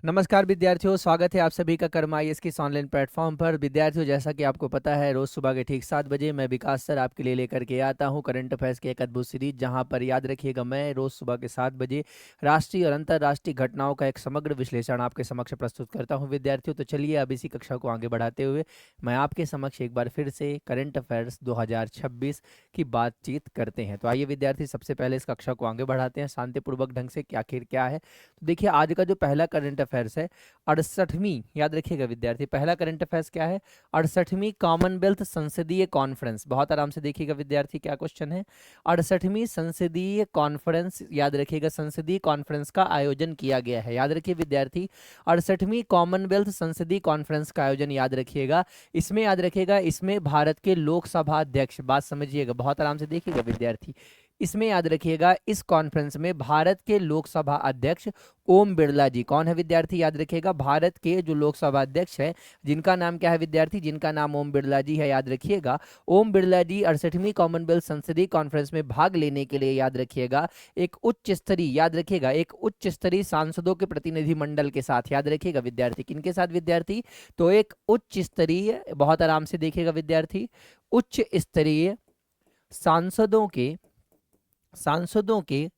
नमस्कार विद्यार्थियों, स्वागत है आप सभी का कर्म आईएएस के इस ऑनलाइन प्लेटफॉर्म पर। विद्यार्थियों, जैसा कि आपको पता है, रोज सुबह के ठीक 7 बजे मैं विकास सर आपके लिए लेकर के आता हूं करंट अफेयर्स की एक अद्भुत सीरीज, जहां पर याद रखिएगा मैं रोज सुबह के 7 बजे राष्ट्रीय और अंतर्राष्ट्रीय घटनाओं का एक समग्र विश्लेषण आपके समक्ष प्रस्तुत करता हूं। विद्यार्थियों, तो चलिए अब इसी कक्षा को आगे बढ़ाते हुए मैं आपके समक्ष एक बार फिर से करंट अफेयर्स 2026 की बातचीत करते हैं। तो आइए विद्यार्थी, सबसे पहले इस कक्षा को आगे बढ़ाते हैं शांतिपूर्वक ढंग से कि आखिर क्या है। तो देखिए, आज का जो पहला करंट अफेयर्स है 68वीं, याद रखिएगा विद्यार्थी, पहला करंट अफेयर्स क्या है? 68वीं कॉमनवेल्थ संसदीय कॉन्फ्रेंस। बहुत आराम से देखिएगा विद्यार्थी, क्या क्वेश्चन है। 68वीं संसदीय कॉन्फ्रेंस, याद रखिएगा, संसदीय कॉन्फ्रेंस का आयोजन किया गया है। याद रखिए विद्यार्थी, 68वीं कॉमनवेल्थ संसदीय कॉन्फ्रेंस का आयोजन याद रखिएगा। इसमें याद रखिएगा, इसमें भारत के लोकसभा अध्यक्ष, बात समझिएगा, बहुत आराम से देखिएगा विद्यार्थी, इसमें याद रखिएगा इस कॉन्फ्रेंस में भारत के लोकसभा अध्यक्ष ओम बिरला जी, कौन है विद्यार्थी? याद रखिएगा, भारत के जो लोकसभा अध्यक्ष है, जिनका नाम क्या है विद्यार्थी? जिनका नाम ओम बिरला जी है। याद रखिएगा, ओम बिरला जी 68वीं कॉमनवेल्थ संसदीय कॉन्फ्रेंस में भाग लेने के लिए, याद रखिएगा, एक उच्च स्तरीय, याद रखिएगा, एक उच्च स्तरीय सांसदों के प्रतिनिधि मंडल के साथ, याद रखिएगा विद्यार्थी, किनके साथ विद्यार्थी? तो एक उच्च स्तरीय, बहुत आराम से देखिएगा विद्यार्थी, उच्च स्तरीय सांसदों के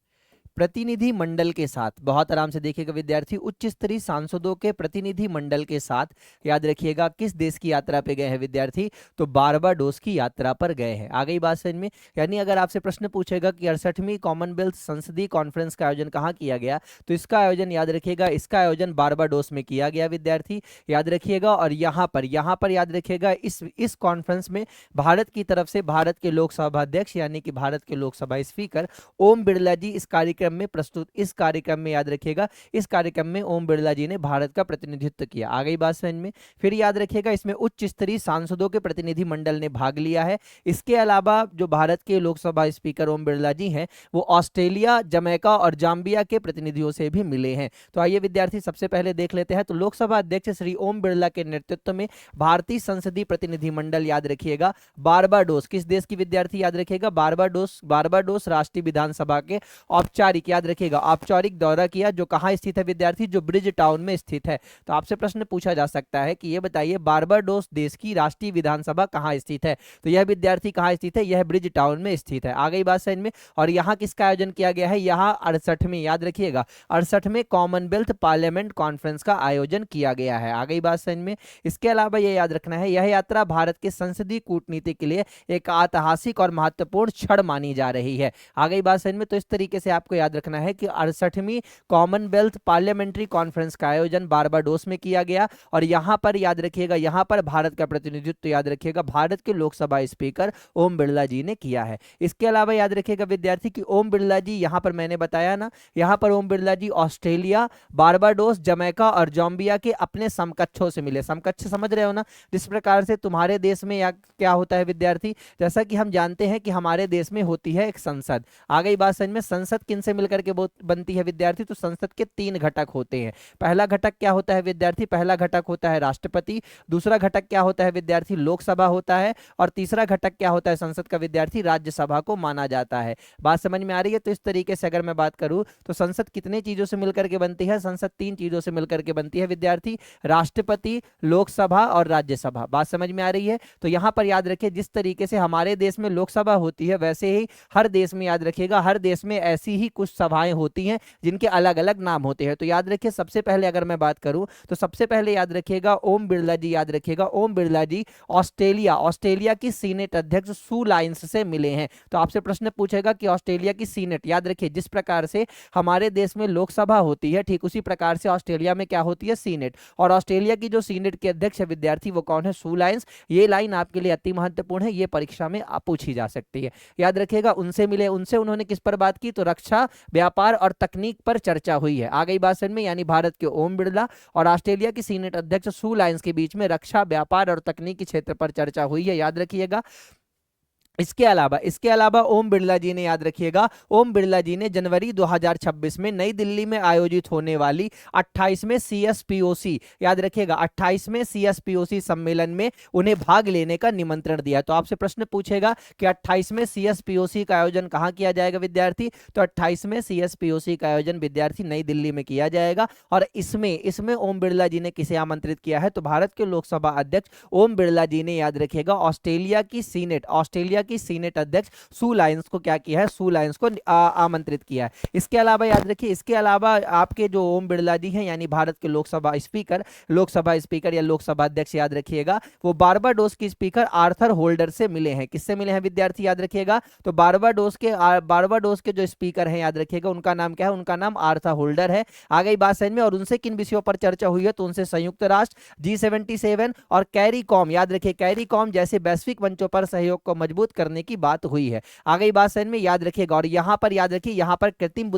प्रतिनिधि मंडल के साथ, बहुत आराम से देखिएगा विद्यार्थी, उच्च स्तरीय सांसदों के प्रतिनिधि मंडल के साथ, याद रखिएगा, किस देश की यात्रा पे गए हैं विद्यार्थी? तो बारबाडोस की यात्रा पर गए हैं। आ गई बात समझ में? यानी अगर आपसे प्रश्न पूछेगा कि 68वीं कॉमनवेल्थ संसदीय कॉन्फ्रेंस का आयोजन कहाँ किया गया, तो इसका आयोजन, याद रखिएगा, इसका आयोजन बारबाडोस में किया गया विद्यार्थी, याद रखिएगा। और यहाँ पर याद रखिएगा, इस कॉन्फ्रेंस में भारत की तरफ से भारत के लोकसभा अध्यक्ष, यानी कि भारत के लोकसभा स्पीकर ओम बिरला जी इस कार्यक्रम में याद रखिएगा, इस कार्यक्रम में ओम बिरला जी ने भारत का प्रतिनिधित्व किया। आ गई बात समझ में? फिर याद रखिएगा, इसमें उच्च स्तरीय सांसदों के प्रतिनिधि मंडल ने भाग लिया है। इसके अलावा जो भारत के लोकसभा स्पीकर ओम बिरला जी हैं, वो ऑस्ट्रेलिया, जमैका और जाम्बिया के प्रतिनिधियों से भी मिले हैं। तो आइए विद्यार्थी, सबसे पहले देख लेते हैं। तो लोकसभा अध्यक्ष श्री ओम बिरला के नेतृत्व में भारतीय संसदीय प्रतिनिधि मंडल, याद रखिएगा, बारबाडोस, किस देश की विद्यार्थी? याद रखिएगा, बारबाडोस राष्ट्रीय विधानसभा के औपचारिक, याद रखिएगा, औपचारिक दौरा किया, जो कहां स्थित है विद्यार्थी? जो ब्रिज टाउन में स्थित है। तो आपसे प्रश्न पूछा जा सकता है कि ये बताइए, बारबाडोस देश की राष्ट्रीय विधानसभा कहां स्थित है? तो यह विद्यार्थी कहां स्थित है? यह ब्रिज टाउन में स्थित है। आ गई बात समझ में? और यहाँ किसका आयोजन किया गया है? यहाँ 68वीं, याद रखिएगा, 68वें कॉमनवेल्थ पार्लियामेंट कॉन्फ्रेंस का आयोजन किया गया है। आ गई बात समझ में? इसके अलावा यह याद रखना है, यह यात्रा भारत के संसदीय कूटनीति के लिए एक ऐतिहासिक और महत्वपूर्ण क्षण मानी जा रही है। आ गई बात समझ में? तो इस तरीके से आपको याद रखना है कि 68वीं कॉमनवेल्थ पार्लियामेंट्री कॉन्फ्रेंस का आयोजन बारबाडोस में किया गया, और यहां पर याद रखिएगा, यहां पर भारत का प्रतिनिधित्व, याद रखिएगा, भारत के लोकसभा स्पीकर ओम बिरला जी ने किया है। इसके अलावा याद रखिएगा विद्यार्थी कि ओम बिरला जी, यहां पर मैंने बताया ना, यहां पर ओम बिरला जी ऑस्ट्रेलिया, बारबाडोस, जमैका और जाम्बिया के अपने समकक्षों से मिले। समकक्ष समझ रहे हो ना? जिस प्रकार से तुम्हारे देश में या क्या होता है विद्यार्थी, जैसा कि हम जानते हैं कि हमारे देश में होती है एक संसद। आ गई बात समझ में? संसद किन से मिलकर के बनती है विद्यार्थी? तो संसद के 3 घटक होते हैं। पहला घटक क्या होता है विद्यार्थी? पहला घटक होता है राष्ट्रपति। दूसरा घटक क्या होता है विद्यार्थी? लोकसभा होता है। और तीसरा घटक क्या होता है संसद का विद्यार्थी? राज्यसभा को माना जाता है। बात समझ में आ रही है? तो इस तरीके से अगर मैं बात करूं, तो संसद कितने चीजों से मिलकर के बनती है? संसद 3 चीजों से मिलकर के बनती है विद्यार्थी, राष्ट्रपति, लोकसभा और राज्यसभा। बात समझ में आ रही है? तो यहां पर याद रखिए, जिस तरीके से हमारे देश में लोकसभा होती है, वैसे ही हर देश में, याद रखिएगा, हर देश में ऐसी ही कुछ सभाएं होती हैं जिनके अलग अलग नाम होते हैं। तो याद रखिए, सबसे पहले अगर मैं बात करूं, तो सबसे पहले याद रखिएगा ओम बिरला जी, याद रखिएगा, ओम बिरला जी ऑस्ट्रेलिया की सीनेट अध्यक्ष सू लाइन्स से मिले हैं। तो आपसे प्रश्न पूछेगा कि ऑस्ट्रेलिया की सीनेट, याद रखिए, जिस प्रकार से हमारे देश में लोकसभा होती है, ठीक उसी प्रकार से ऑस्ट्रेलिया में क्या होती है? सीनेट। और ऑस्ट्रेलिया की जो सीनेट के अध्यक्ष है विद्यार्थी, वो कौन है? सू लाइन्स। ये लाइन आपके लिए अति महत्वपूर्ण है, ये परीक्षा में पूछी जा सकती है। याद रखिएगा, उनसे मिले, उनसे उन्होंने किस पर बात की? तो रक्षा, व्यापार और तकनीक पर चर्चा हुई है। आ गई बात समझ में? यानी भारत के ओम बिरला और ऑस्ट्रेलिया की सीनेट अध्यक्ष सू लाइन्स के बीच में रक्षा, व्यापार और तकनीकी क्षेत्र पर चर्चा हुई है, याद रखिएगा। इसके अलावा ओम बिरला जी ने, याद रखिएगा, ओम बिरला जी ने जनवरी 2026 में नई दिल्ली में आयोजित होने वाली 28वें सीएसपीओसी, याद रखिएगा 28वें सीएसपीओसी सम्मेलन में उन्हें भाग लेने का निमंत्रण दिया। तो आपसे प्रश्न पूछेगा कि 28वें सीएसपीओसी का आयोजन कहां किया जाएगा विद्यार्थी? तो 28वें सीएसपीओसी का आयोजन विद्यार्थी नई दिल्ली में किया जाएगा। और इसमें इसमें ओम बिरला जी ने किसे आमंत्रित किया है? तो भारत के लोकसभा अध्यक्ष ओम बिरला जी ने, याद रखिएगा, ऑस्ट्रेलिया की सीनेट अध्यक्ष सू लायंस को क्या किया है? सू लायंस को आमंत्रित किया है। इसके अलावा याद रखिए, इसके अलावा आपके जो ओम बिरला जी हैं, यानी भारत के लोकसभा स्पीकर या लोकसभा अध्यक्ष, याद रखिएगा, वो बारबाडोस के स्पीकर आर्थर होल्डर से मिले हैं। किससे मिले हैं विद्यार्थी? याद रखिएगा, तो बारबाडोस के जो स्पीकर हैं, याद रखिएगा, उनका नाम क्या है? उनका नाम आर्थर होल्डर है। आ गई बात समझ में? और उनसे किन विषयों पर चर्चा हुई है? तो उनसे संयुक्त राष्ट्र, G77 और कैरीकॉम, याद रखिए कैरीकॉम जैसे वैश्विक मंचों पर सहयोग को मजबूत करने की बात हुई है। आ गई बात समझ में? याद रखिएगा। और यहां पर याद रखिए, यहां पर कृत्रिम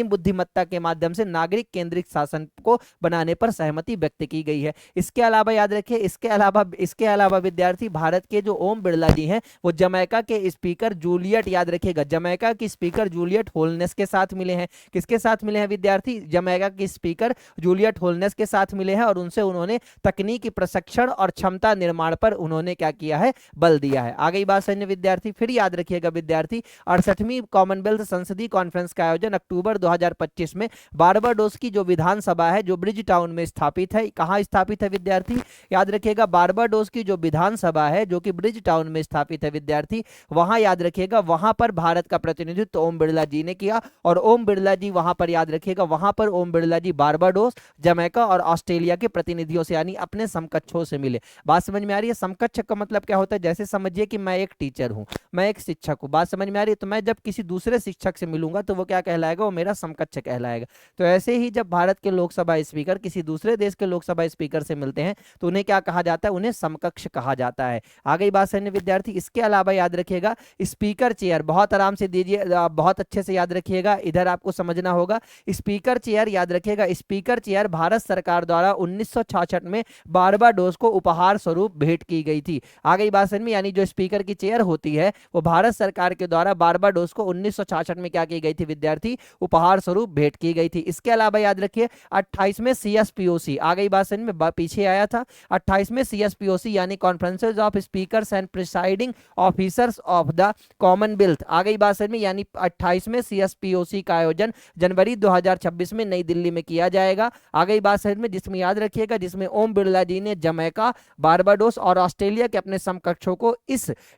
बुद्धिमत्ता के माध्यम से नागरिक केंद्रित शासन को बनाने पर सहमति व्यक्त की गई है। इसके अलावा याद रखिए, इसके अलावा विद्यार्थी, भारत के जो ओम बिरला जी हैं, वो जमैका के स्पीकर जूलियट, याद रखिएगा, जमैका की स्पीकर जूलियट होलनेस के साथ मिले हैं। किसके साथ मिले हैं विद्यार्थी? जमैका की स्पीकर जूलियट होलनेस के साथ मिले हैं। और उन्होंने तकनीकी प्रशिक्षण और क्षमता निर्माण पर उन्होंने क्या किया है? बल दिया है। आ गई बात समझ में विद्यार्थी? फिर याद रखिएगा विद्यार्थी, 68वीं कॉमनवेल्थ संसदीय कॉन्फ्रेंस का आयोजन अक्टूबर 2025 में बारबाडोस की जो विधानसभा है, जो ब्रिज टाउन में स्थापित है। कहां स्थापित है विद्यार्थी? याद रखिएगा, बारबाडोस की जो विधानसभा है, जो कि ब्रिज टाउन में स्थापित है विद्यार्थी, वहां याद रखिएगा, वहां पर भारत का प्रतिनिधित्व ओम बिरला जी ने किया। और ओम बिरला जी वहां पर, याद रखिएगा, वहां पर ओम बिरला जी बारबाडोस, जमैका और ऑस्ट्रेलिया के प्रतिनिधियों से, यानी अपने समकक्षों से मिले। बात समझ में आ रही है? समकक्ष का मतलब क्या होता है? जैसे समझिए कि मैं एक टीचर हूं, मैं एक शिक्षक हूं। बात समझ में आ रही है? तो मैं जब किसी दूसरे शिक्षक से मिलूंगा तो वो क्या कहलाएगा? वो मेरा समकक्ष कहलाएगा। तो ऐसे ही जब भारत के लोकसभा स्पीकर किसी दूसरे देश के लोकसभा स्पीकर से मिलते हैं तो उन्हें क्या कहा जाता है? उन्हें समकक्ष कहा जाता है। आ गई बात समझ विद्यार्थी? इसके अलावा याद रखिएगा, स्पीकर चेयर, बहुत आराम से दीजिए, बहुत अच्छे से याद रखिएगा, इधर आपको समझना होगा। स्पीकर चेयर, याद रखिएगा, स्पीकर चेयर भारत सरकार द्वारा 1966 में बारबाडोस को उपहार स्वरूप भेंट की गई थी। आ गई बात समझ में? यानी जो स्पीकर की चेयर होती है वो भारत सरकार के द्वारा बारबाडोस को 1966 में क्या की गई थी विद्यार्थी? उपहार स्वरूप भेंट की गई थी। इसके अलावा याद रखिए, 28वें सीएसपीओसी, आ गई बात समझ में? पीछे आया था 28वें सीएसपीओसी, यानी conferences of speakers and presiding officers of the Commonwealth. आ गई बात समझ में? यानी 28वें सीएसपीओसी का आयोजन जनवरी 2026 में नई दिल्ली में किया जाएगा। आ गई बात समझ में? जिसमें याद रखिएगा, जिसमें ओम बिरला जी ने जमैका, बारबाडोस और ऑस्ट्रेलिया के अपने समकक्षों को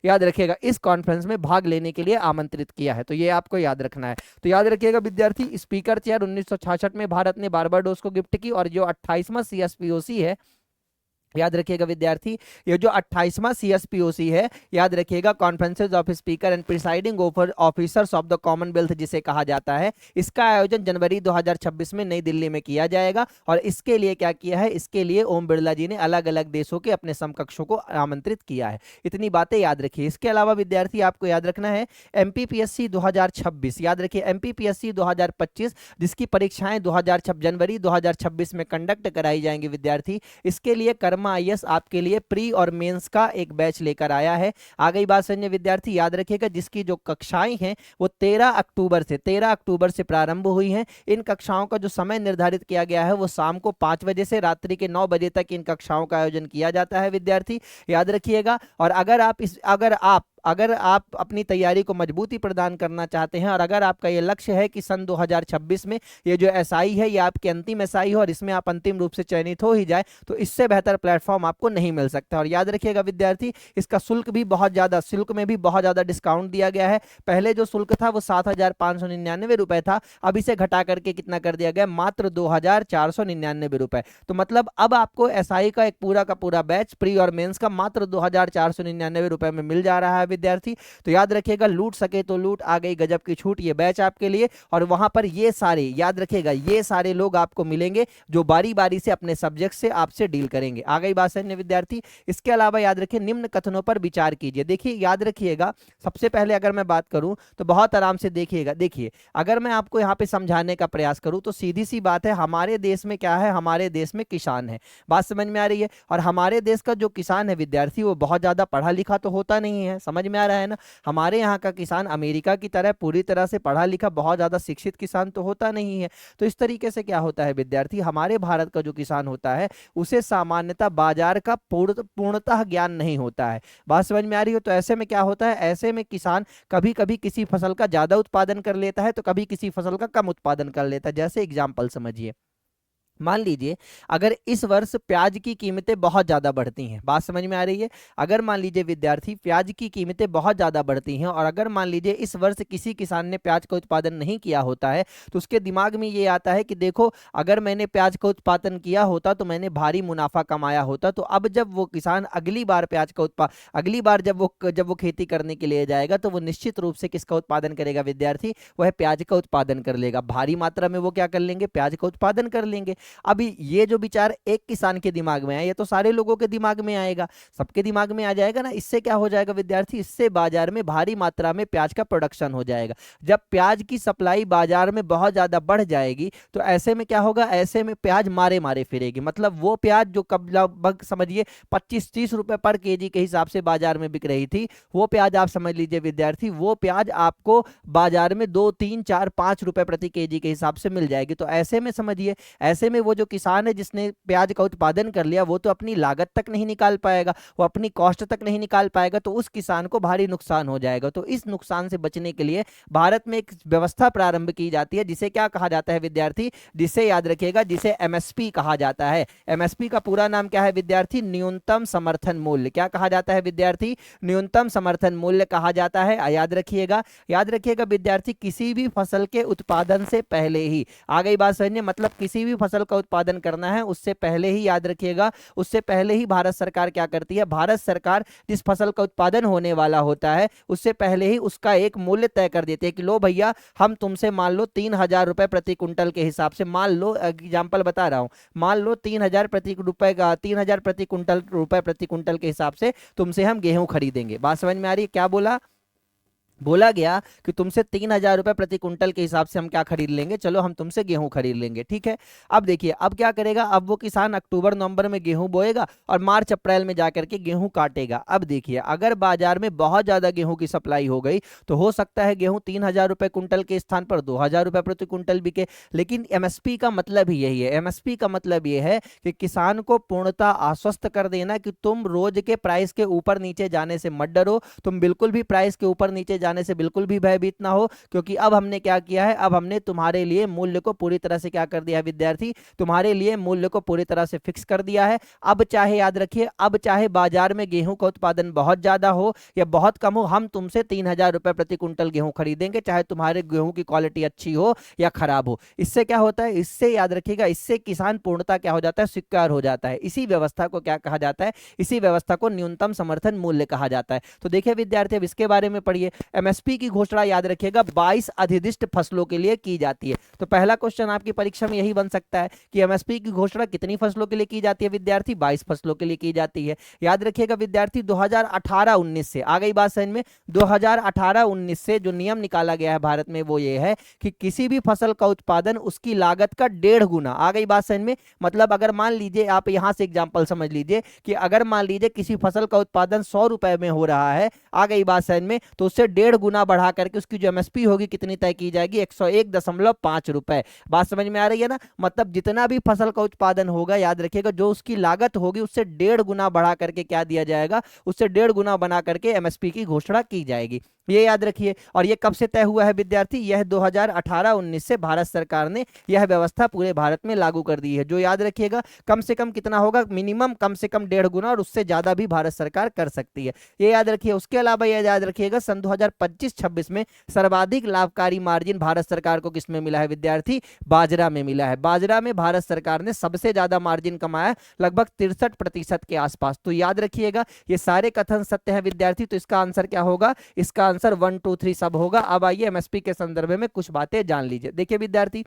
याद रखिएगा, इस कॉन्फ्रेंस में भाग लेने के लिए आमंत्रित किया है। तो ये आपको याद रखना है। तो याद रखिएगा विद्यार्थी, स्पीकर चेयर 1966 में भारत ने बारबाडोस को गिफ्ट की। और जो 28वां सीएसपीओसी है, याद रखिएगा विद्यार्थी, ये जो 28वां सीएसपीओसी है, याद रखिएगा, conferences of speaker and presiding over officers of the Commonwealth जिसे कहा जाता है, इसका आयोजन जनवरी 2026 में नई दिल्ली में किया जाएगा। और इसके लिए क्या किया है? इसके लिए ओम बिरला जी ने अलग अलग देशों के अपने समकक्षों को आमंत्रित किया है। इतनी बातें याद रखिए। इसके अलावा विद्यार्थी आपको याद रखना है, एमपीपीएससी 2026, याद रखिए एमपीपीएससी 2025, जिसकी परीक्षाएं जनवरी 2026 में कंडक्ट कराई जाएंगी विद्यार्थी। इसके लिए IAS आपके लिए प्री और मेंस का एक बैच लेकर आया है। आ गई बात समझ विद्यार्थी? याद रखिएगा, जिसकी जो कक्षाएं हैं वो 13 अक्टूबर से प्रारंभ हुई हैं। इन कक्षाओं का जो समय निर्धारित किया गया है वो शाम को 5 बजे से रात्रि के 9 बजे तक इन कक्षाओं का आयोजन किया जाता है विद्यार्थी, याद रखिएगा। और अगर आप अपनी तैयारी को मजबूती प्रदान करना चाहते हैं और अगर आपका ये लक्ष्य है कि सन 2026 में ये जो एसआई है ये आपकी अंतिम एसआई हो और इसमें आप अंतिम रूप से चयनित हो ही जाए, तो इससे बेहतर प्लेटफॉर्म आपको नहीं मिल सकता। और याद रखिएगा विद्यार्थी, इसका शुल्क में भी बहुत ज्यादा डिस्काउंट दिया गया है। पहले जो शुल्क था वो 7,599 रुपए था, अब इसे घटा करके कितना कर दिया गया? मात्र 2,499 रुपए। तो मतलब अब आपको एसआई का एक पूरा का पूरा बैच प्री और मेंस का मात्र 2,499 रुपए में मिल जा रहा है विद्यार्थी। तो याद रखिएगा, लूट सके तो लूट, आ गई गजब की छूट, ये बैच आपके लिए। और वहां पर ये सारे, याद रखिएगा, ये सारे लोग आपको मिलेंगे जो बारी बारी से अपने सब्जेक्ट से आपसे डील करेंगे। आ गई बात समझ विद्यार्थी? इसके अलावा याद रखिए, निम्न कथनों पर विचार कीजिए। देखिए याद रखिएगा, सबसे पहले अगर मैं बात करूं तो बहुत आराम से देखिएगा। देखिए, अगर मैं आपको यहां पे समझाने का प्रयास करूं तो सीधी सी बात है, हमारे देश में क्या है? हमारे देश में किसान है। बात समझ में आ रही है? और हमारे देश का जो किसान है विद्यार्थी, वो बहुत ज्यादा पढ़ा लिखा तो होता नहीं है, समझ समझ में आ रहा है ना। हमारे यहाँ का किसान अमेरिका की तरह पूरी तरह से पढ़ा लिखा बहुत ज्यादा शिक्षित किसान तो होता नहीं है। तो इस तरीके से क्या होता है विद्यार्थी, हमारे भारत का जो किसान होता है उसे सामान्यतः बाजार का पूर्णतः ज्ञान नहीं होता है। बात समझ में आ रही हो। तो ऐसे में क्या होता है, ऐसे में किसान कभी कभी किसी फसल का ज्यादा उत्पादन कर लेता है तो कभी किसी फसल का कम उत्पादन कर लेता है। जैसे एग्जाम्पल समझिए, मान लीजिए अगर इस वर्ष प्याज की कीमतें बहुत ज्यादा बढ़ती हैं, बात समझ में आ रही है। अगर मान लीजिए विद्यार्थी प्याज की कीमतें बहुत ज्यादा बढ़ती हैं और अगर मान लीजिए इस वर्ष किसी किसान ने प्याज का उत्पादन नहीं किया होता है तो उसके दिमाग में ये आता है कि देखो अगर मैंने प्याज का उत्पादन किया होता तो मैंने भारी मुनाफा कमाया होता। तो अब जब वो किसान अगली बार प्याज का अगली बार जब वो खेती करने के लिए जाएगा तो वो निश्चित रूप से किसका उत्पादन करेगा विद्यार्थी, वह प्याज का उत्पादन कर लेगा। भारी मात्रा में वो क्या कर लेंगे, प्याज का उत्पादन कर लेंगे। अभी ये जो विचार एक किसान के दिमाग में है ये तो सारे लोगों के दिमाग में आएगा, सबके दिमाग में आ जाएगा ना। इससे क्या हो जाएगा विद्यार्थी, इससे बाजार में भारी मात्रा में प्याज का प्रोडक्शन हो जाएगा। जब प्याज की सप्लाई बाजार में बहुत ज्यादा बढ़ जाएगी तो ऐसे में क्या होगा, ऐसे में प्याज मारे मारे फिरेगी। मतलब वो प्याज जो कब लगभग समझिए 25-30 रुपए पर केजी के हिसाब से बाजार में बिक रही थी, वो प्याज आप समझ लीजिए विद्यार्थी, वो प्याज आपको बाजार में 2, 3, 4, 5 रुपए प्रति केजी के हिसाब से मिल जाएगी। तो ऐसे में समझिए, ऐसे में वो जो किसान है जिसने प्याज का उत्पादन कर लिया वो तो अपनी लागत तक नहीं निकाल पाएगा, वो अपनी कॉस्ट तक नहीं निकाल पाएगा, तो उस किसान को भारी नुकसान हो जाएगा। तो इस नुकसान से बचने के लिए भारत में एक व्यवस्था प्रारंभ की जाती है जिसे क्या कहा जाता है विद्यार्थी, जिसे याद रखिएगा, जिसे एमएसपी कहा जाता है। एमएसपी का पूरा नाम क्या है विद्यार्थी, न्यूनतम समर्थन मूल्य। क्या कहा जाता है विद्यार्थी, न्यूनतम समर्थन मूल्य कहा जाता है। याद रखिएगा, याद रखिएगा विद्यार्थी, किसी भी फसल के उत्पादन से पहले ही, आ गई बात समझने, मतलब किसी भी फसल का उत्पादन करना है उससे पहले ही, याद रखिएगा, उससे पहले ही भारत सरकार क्या करती है, भारत सरकार जिस फसल का उत्पादन होने वाला होता है उससे पहले ही उसका एक मूल्य तय कर देते हैं कि लो भैया हम तुमसे मान लो 3,000 रुपए प्रति कुंटल के हिसाब से, मान लो एग्जाम्पल बता रहा हूं, मान लो 3,000 प्रति रुपए का 3,000 प्रति कुंटल रुपए प्रति कुंटल के हिसाब से तुमसे हम गेहूं खरीदेंगे। बात समझ में आ रही है, क्या बोला, बोला गया कि तुमसे 3,000 रुपए प्रति कुंटल के हिसाब से हम क्या खरीद लेंगे, चलो हम तुमसे गेहूं खरीद लेंगे, ठीक है। अब देखिए अब क्या करेगा, अब वो किसान अक्टूबर नवंबर में गेहूं बोएगा और मार्च अप्रैल में जाकर के गेहूं काटेगा। अब देखिए अगर बाजार में बहुत ज्यादा गेहूं की सप्लाई हो गई तो हो सकता है गेहूं 3,000 रुपए कुंटल के स्थान पर 2,000 रुपए प्रति कुंटल बिके। लेकिन एमएसपी का मतलब ही यही है, एमएसपी का मतलब यह है कि किसान को पूर्णतः आश्वस्त कर देना कि तुम रोज के प्राइस के ऊपर नीचे जाने से मत डरो, तुम बिल्कुल भी प्राइस के ऊपर नीचे जाने से बिल्कुल भी भयभीत ना हो, क्योंकि अब हमने क्या किया है, अब हमने तुम्हारे लिए मूल्य को पूरी तरह से क्या कर दिया है विद्यार्थी, तुम्हारे लिए मूल्य को पूरी तरह से फिक्स कर दिया है। अब चाहे याद रखिए, अब चाहे बाजार में गेहूं का उत्पादन बहुत ज्यादा हो या बहुत कम हो, हम तुमसे 3,000 रुपए प्रति कुंटल गेहूं खरीदेंगे, चाहे तुम्हारे गेहूं की क्वालिटी अच्छी हो या खराब हो। इससे क्या होता है, इससे याद रखिएगा, इससे किसान पूर्णतः क्या हो जाता है, सिक्योर हो जाता है। इसी व्यवस्था को क्या कहा जाता है, इसी व्यवस्था को न्यूनतम समर्थन मूल्य कहा जाता है। तो देखिए विद्यार्थी अब इसके बारे में पढ़िए। एमएसपी की घोषणा याद रखिएगा 22 अधिदिष्ट फसलों के लिए की जाती है। तो पहला क्वेश्चन आपकी परीक्षा में यही बन सकता है कि एमएसपी की घोषणा कितनी फसलों के लिए की जाती है विद्यार्थी, 22 फसलों के लिए की जाती है। याद रखिएगा विद्यार्थी 2018-19 से, आ गई बात समझ में, 2018-19 से जो नियम निकाला गया है भारत में वो ये है कि किसी भी फसल का उत्पादन उसकी लागत का 1.5 गुना, आ गई बात समझ में, मतलब अगर मान लीजिए आप यहां से एग्जांपल समझ लीजिए कि अगर मान लीजिए किसी फसल का उत्पादन 100 रुपए में हो रहा है, आ गई बात समझ में, तो उससे 1.5 गुना बढ़ा करके उसकी जो एमएसपी होगी कितनी तय की जाएगी, 101.5 रुपए। बात समझ में आ रही है ना, मतलब जितना भी फसल का उत्पादन होगा याद रखिएगा जो उसकी लागत होगी उससे 1.5 गुना बढ़ा करके क्या दिया जाएगा, उससे 1.5 गुना बना करके एमएसपी की घोषणा की जाएगी, ये याद रखिए। और ये कब से तय हुआ है विद्यार्थी, यह 2018-19 से भारत सरकार ने यह व्यवस्था पूरे भारत में लागू कर दी है। जो याद रखिएगा कम से कम कितना होगा, मिनिमम कम से कम 1.5 गुना और उससे ज्यादा भी भारत सरकार कर सकती है, ये याद रखिए। उसके अलावा यह याद रखिएगा सन 2025-26 में सर्वाधिक लाभकारी मार्जिन भारत सरकार को किसमें मिला है विद्यार्थी, बाजरा में मिला है। बाजरा में भारत सरकार ने सबसे ज्यादा मार्जिन कमाया, लगभग 63% के आसपास। तो याद रखिएगा ये सारे कथन सत्य है विद्यार्थी। तो इसका आंसर क्या होगा, इसका आंसर 1, 2, 3 सब होगा। अब आइए एमएसपी के संदर्भ में कुछ बातें जान लीजिए। देखिए विद्यार्थी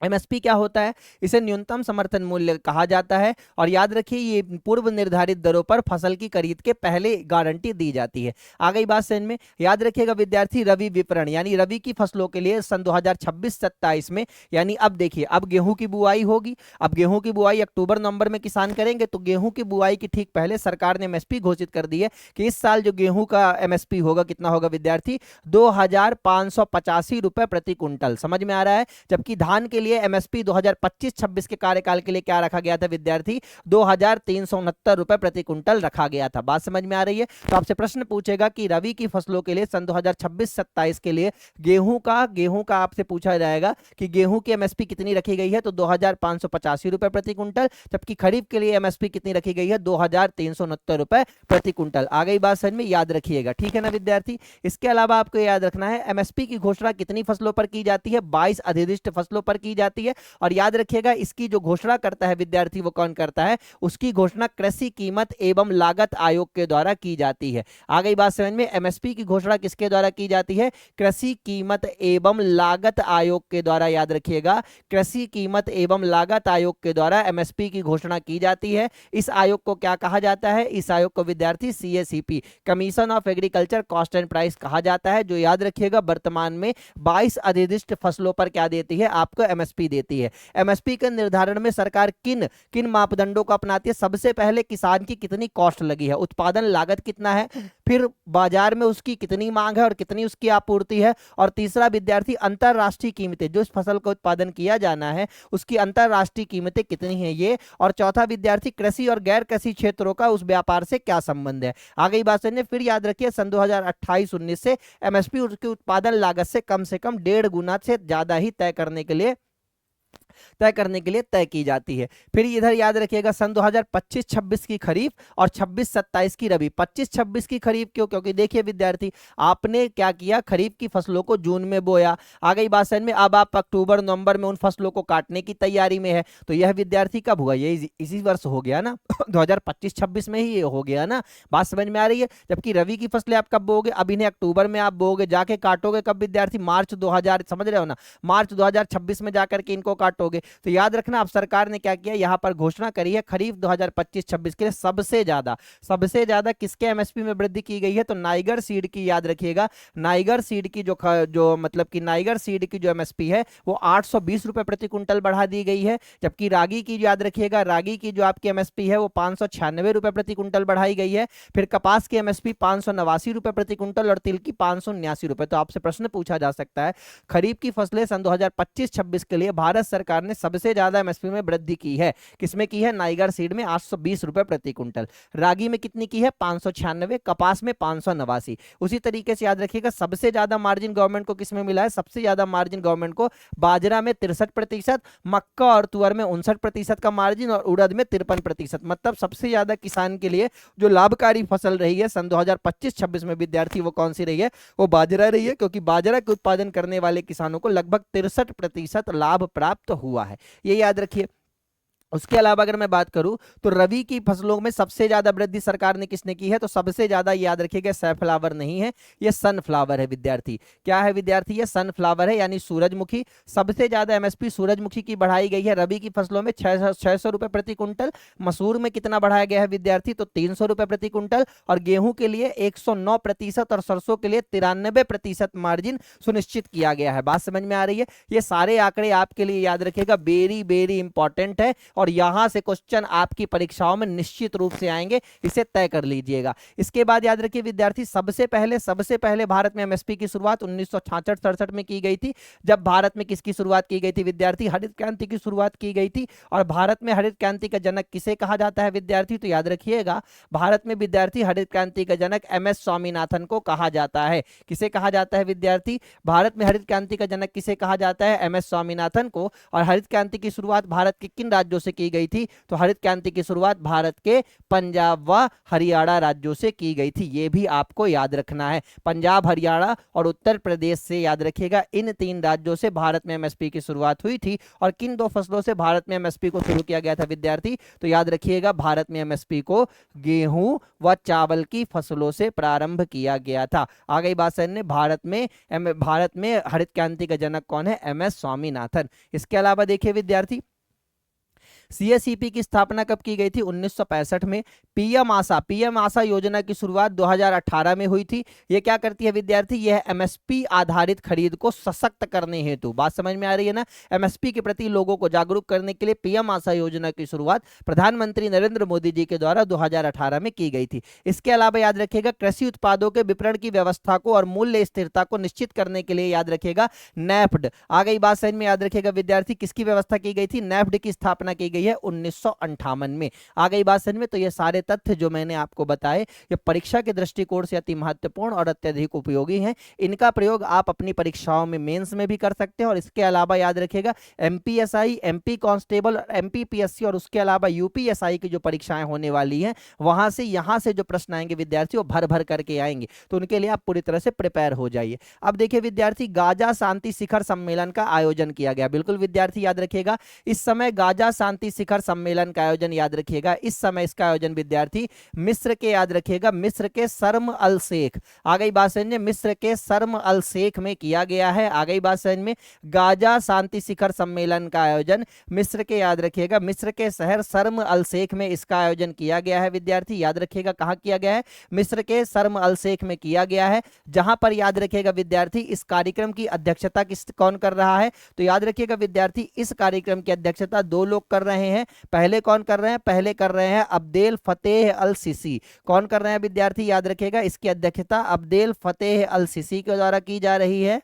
एमएसपी क्या होता है? इसे न्यूनतम समर्थन मूल्य कहा जाता है और याद रखिए ये पूर्व निर्धारित दरों पर फसल की खरीद के पहले गारंटी दी जाती है। आ गई बात समझ में? याद रखिएगा विद्यार्थी, रवि विपणन यानी रवि की फसलों के लिए सन 2026-27 में, यानी अब देखिए अब गेहूं की बुआई होगी। अब गेहूं की बुआई अक्टूबर नवंबर में किसान करेंगे, तो गेहूं की बुआई की ठीक पहले सरकार ने एमएसपी घोषित कर दी है कि इस साल जो गेहूं का एमएसपी होगा कितना होगा विद्यार्थी? 2585 रुपए प्रति कुंटल। समझ में आ रहा है? जबकि धान के लिए एमएसपी 2025-26 के कार्यकाल के लिए क्या रखा गया था विद्यार्थी? 2369 रुपए प्रति कुंटल रखा गया था। बात समझ में आ रही है? तो आपसे प्रश्न पूछेगा कि रवि की फसलों के लिए सन 2026-27 के लिए गेहूं का आपसे पूछा जाएगा कि गेहूं की एमएसपी कितनी रखी गई है, तो 2585 रुपए प्रति कुंटल। जबकि खरीफ के लिए एमएसपी कितनी रखी गई है? 2369 रुपए प्रति कुंटल। आ गई बात समझ में? याद रखिएगा, ठीक है ना विद्यार्थी। इसके अलावा आपको याद रखना है एमएसपी की घोषणा कितनी फसलों पर की जाती है? 22 अधिदिष्ट फसलों पर की जाती है। और याद रखिएगा इसकी जो घोषणा करता है विद्यार्थी वो कौन करता है? उसकी घोषणा कृषि कीमत एवं लागत आयोग के द्वारा की जाती है। आ गई बात समझ में? एमएसपी की घोषणा किसके द्वारा की जाती है? कृषि कीमत एवं लागत आयोग के द्वारा। याद रखिएगा कृषि कीमत एवं लागत आयोग के द्वारा एमएसपी की घोषणा की जाती है। इस आयोग को क्या कहा जाता है? इस आयोग को विद्यार्थी CACP, commission of agriculture cost and price कहा जाता है, जो याद रखिएगा वर्तमान में 22 अधिदिष्ट फसलों पर क्या देती है? आपको एमएसपी देती है। एमएसपी के निर्धारण में सरकार किन किन मापदंडों को अपनाती है? सबसे पहले किसान की कितनी कॉस्ट लगी है, उत्पादन लागत कितना है, फिर बाजार में उसकी कितनी मांग है और कितनी उसकी आपूर्ति है, और तीसरा विद्यार्थी अंतरराष्ट्रीय कीमतें, जो इस फसल का उत्पादन किया जाना है उसकी अंतरराष्ट्रीय कीमतें कितनी है ये, और चौथा विद्यार्थी कृषि और गैर कृषि क्षेत्रों का उस व्यापार से क्या संबंध है। आ गई बात समझने? फिर याद रखिए सन 2028-19 से एमएसपी उसकी उत्पादन लागत से कम 1.5 गुना से ज्यादा ही तय करने के लिए तय की जाती है। फिर इधर याद रखिएगा सन 2025-26 की खरीफ और 26-27 की रबी। 25-26 की खरीफ क्यों? क्योंकि देखिए विद्यार्थी आपने क्या किया, खरीफ की फसलों को जून में बोया। आ गई बात समझ में? अब आप अक्टूबर नवंबर में उन फसलों को काटने की तैयारी में है, तो यह विद्यार्थी कब हुआ? ये इसी वर्ष हो गया ना 2025-26 में ही ये हो गया ना। बात समझ में आ रही है? जबकि रवि की फसलें आप कब बोगे? अब इन्हें अक्टूबर में आप बोगे, जाके काटोगे कब विद्यार्थी? मार्च 2000, समझ रहे हो ना, मार्च 2026 में जाकर के इनको काटोगे। तो याद रखना अब सरकार ने क्या किया, यहां पर घोषणा करी है खरीफ 2025-26 के लिए सबसे ज्यादा किसके एमएसपी में वृद्धि की गई है? तो नाइगर सीड की। याद रखिएगा नाइगर सीड की जो मतलब कि नाइगर सीड की जो एमएसपी है वो 820 रुपए प्रति कुंटल बढ़ा दी गई है। जबकि रागी की याद रखिएगा रागी की जो आपकी एमएसपी है वो 596 रुपए प्रति कुंटल बढ़ाई गई है। फिर कपास की एमएसपी 589 रुपए प्रति कुंटल और तिल की 579 रुपए। तो आपसे प्रश्न पूछा जा सकता है खरीफ की फसलें सन 2025-26 के लिए भारत सरकार ने सबसे ज्यादा एमएसपी में वृद्धि की है, किसमें की है? नाइगर सीड में 820 रुपए प्रति कुंटल। रागी में कितनी की है? 596। कपास में 589। उसी तरीके से याद रखिएगा सबसे ज्यादा मार्जिन गवर्नमेंट को किसमें मिला है? सबसे ज्यादा मार्जिन गवर्नमेंट को बाजरा में 63%, मक्का और तुअर में 59% का मार्जिन और उड़द में 53%। मतलब सबसे ज्यादा किसान के लिए जो लाभकारी फसल रही है सन 2025-26 में विद्यार्थी वो कौन सी रही है? वो बाजरा रही है, क्योंकि बाजरा के उत्पादन करने वाले किसानों को लगभग 63% लाभ प्राप्त हुआ है। ये याद रखिए। उसके अलावा अगर मैं बात करूं तो रवि की फसलों में सबसे ज्यादा वृद्धि सरकार ने किसने की है? तो सबसे ज्यादा याद रखिएगा सनफ्लावर नहीं है, ये सनफ्लावर है विद्यार्थी। क्या है विद्यार्थी? ये सनफ्लावर है यानी सूरजमुखी। सबसे ज्यादा एमएसपी सूरजमुखी की बढ़ाई गई है रवि की फसलों में 600 रुपए प्रति कुंटल। मसूर में कितना बढ़ाया गया है विद्यार्थी? तो 300 रुपए प्रति कुंटल। और गेहूं के लिए 109% और सरसों के लिए 93% मार्जिन सुनिश्चित किया गया है। बात समझ में आ रही है? ये सारे आंकड़े आपके लिए याद रखिएगा वेरी वेरी इंपॉर्टेंट है और यहां से क्वेश्चन आपकी परीक्षाओं में निश्चित रूप से आएंगे, इसे तय कर लीजिएगा। इसके बाद याद रखिए विद्यार्थी सबसे पहले भारत में एमएसपी की शुरुआत 1966-67 में की गई थी। जब भारत में किसकी शुरुआत की गई थी विद्यार्थी? हरित क्रांति की शुरुआत की गई थी। और भारत में हरित क्रांति का जनक किसे कहा जाता है विद्यार्थी? तो याद रखिएगा भारत में विद्यार्थी हरित क्रांति का जनक एमएस स्वामीनाथन को कहा जाता है। किसे कहा जाता है विद्यार्थी? भारत में हरित क्रांति का जनक किसे कहा जाता है? एमएस स्वामीनाथन को। और हरित क्रांति की शुरुआत भारत के किन राज्यों से की गई थी? तो हरित क्रांति की शुरुआत भारत के पंजाब व हरियाणा राज्यों से की गई थी। ये भी आपको याद रखना है, पंजाब, हरियाणा और उत्तर प्रदेश से, याद रखिएगा, इन 3 राज्यों से भारत में एमएसपी की शुरुआत हुई थी। और किन 2 फसलों से भारत में एमएसपी को शुरू किया गया था विद्यार्थी? तो याद रखिएगा, भारत में एमएसपी को गेहूं व चावल की फसलों से प्रारंभ किया गया था। आ गई बात समझ में। भारत में हरित क्रांति का जनक कौन है? एमएस स्वामीनाथन। इसके अलावा देखिए विद्यार्थी, सीएसईपी की स्थापना कब की गई थी? 1965 में। पीएम आशा योजना की शुरुआत 2018 में हुई थी। यह क्या करती है विद्यार्थी? यह एमएसपी आधारित खरीद को सशक्त करने हेतु, बात समझ में आ रही है ना, एमएसपी के प्रति लोगों को जागरूक करने के लिए पीएम आशा योजना की शुरुआत प्रधानमंत्री नरेंद्र मोदी जी के द्वारा 2018 में की गई थी। इसके अलावा याद रखिएगा, कृषि उत्पादों के विपणन की व्यवस्था को और मूल्य स्थिरता को निश्चित करने के लिए, याद रखिएगा, नेफ्ड, आ गई बात समझ में, याद रखिएगा विद्यार्थी, किसकी व्यवस्था की गई थी? नेफ्ड की स्थापना की गई है 1958 में। आ गई बात समझ में। तो ये सारे तथ्य जो मैंने आपको बताए, ये परीक्षा के दृष्टिकोण से अति महत्वपूर्ण और अत्यधिक उपयोगी हैं। इनका प्रयोग आप अपनी परीक्षाओं में, मेंस में भी कर सकते हैं। और इसके अलावा याद रखिएगा, एमपीएसआई, एमपी कांस्टेबल, एमपीपीएससी और उसके अलावा यूपीएसआई की जो परीक्षाएं होने वाली हैं, वहां से, यहां से जो प्रश्न आएंगे विद्यार्थी, वो भर भर करके आएंगे। तो उनके लिए आप पूरी तरह से प्रिपेयर हो जाइए। अब देखिए विद्यार्थी, गाजा शांति शिखर सम्मेलन का आयोजन किया गया। बिल्कुल विद्यार्थी याद रखिएगा, इस समय गाजा शांति शिखर सम्मेलन का आयोजन, याद रखिएगा, इस समय इसका आयोजन विद्यार्थी मिस्र के, याद रखिएगा, मिस्र के शर्म अल शेख, आ गई बात समझ में, मिस्र के शर्म अल शेख में किया गया है। आ गई बात समझ में। गाजा शांति शिखर सम्मेलन का आयोजन मिस्र के, याद रखिएगा, मिस्र के शहर शर्म अल शेख में इसका आयोजन किया गया है विद्यार्थी। याद रखिएगा कहां किया गया है? मिस्र के शर्म अल शेख में किया गया है। जहां पर, याद रखिएगा विद्यार्थी, इस कार्यक्रम की अध्यक्षता कौन कर रहा है? तो याद रखिएगा विद्यार्थी, इस कार्यक्रम की अध्यक्षता 2 लोग कर रहे हैं। पहले कौन कर रहे हैं? पहले कर रहे हैं अब्देल फतेह अल सीसी। कौन कर रहे हैं विद्यार्थी? याद रखिएगा, इसकी अध्यक्षता अब्देल फतेह अल सीसी के द्वारा की जा रही है।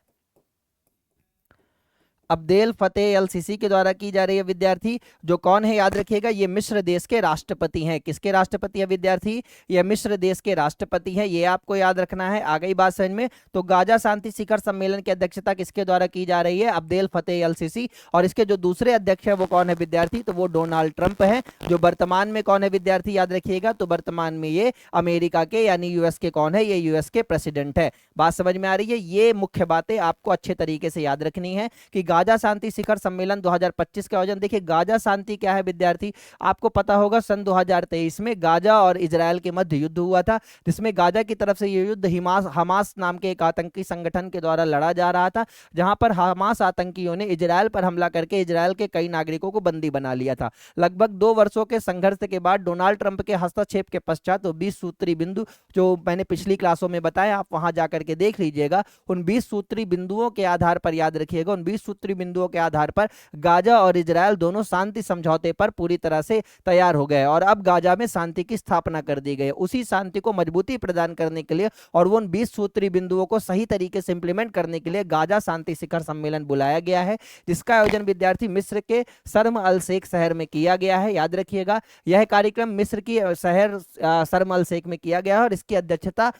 अब्देल फतेह अल सीसी के द्वारा की जा रही है विद्यार्थी। जो कौन है? याद रखिएगा, ये मिस्र देश के राष्ट्रपति हैं। किसके राष्ट्रपति है विद्यार्थी? ये मिस्र देश के राष्ट्रपति हैं। ये आपको याद रखना है। आ गई बात समझ में। तो गाजा शांति शिखर सम्मेलन की अध्यक्षता किसके द्वारा की जा रही है? अब्देल फतेह अल सीसी। और इसके जो दूसरे अध्यक्ष है वो कौन है विद्यार्थी? तो वो डोनाल्ड ट्रंप है। जो वर्तमान में कौन है विद्यार्थी? याद रखिएगा, तो वर्तमान में ये अमेरिका के, यानी यूएस के कौन है? ये यूएस के प्रेसिडेंट है। बात समझ में आ रही है? ये मुख्य बातें आपको अच्छे तरीके से याद रखनी है कि गाजा शांति शिखर सम्मेलन 2025 का आयोजन। देखिए गाजा शांति क्या है विद्यार्थी? आपको पता होगा, सन 2023 में गाजा और इजरायल के मध्य युद्ध हुआ था, जिसमें गाजा की तरफ से ये युद्ध हमास नाम के एक आतंकी संगठन के द्वारा लड़ा जा रहा था, जहां पर हमास आतंकियों ने इजरायल पर हमला करके इजरायल के कई नागरिकों को बंदी बना लिया था। लगभग 2 वर्षों के संघर्ष के बाद डोनाल्ड ट्रंप के हस्तक्षेप के पश्चात, तो 20 सूत्री बिंदु जो मैंने पिछली क्लासों में बताया, आप वहां जाकर के देख लीजिएगा, उन 20 सूत्री बिंदुओं के आधार पर, याद रखिएगा, उन 20 सूत्री बिंदुओं के आधार पर गाजा और इजरायल दोनों शांति समझौते पर पूरी तरह से तैयार हो गए और अब गाजा में शांति की स्थापना कर दी गई। उसी शांति को मजबूती प्रदान करने के लिए और वो उन 20 सूत्री बिंदुओं को सही तरीके से इंप्लीमेंट करने के लिए गाजा शांति शिखर सम्मेलन बुलाया गया है, जिसका आयोजन विद्यार्थी मिस्र के शर्म अल शेख शहर में किया गया है। याद रखिएगा, यह कार्यक्रम मिस्र की शहर शर्म अल शेख में किया गया है और इसकी अध्यक्षता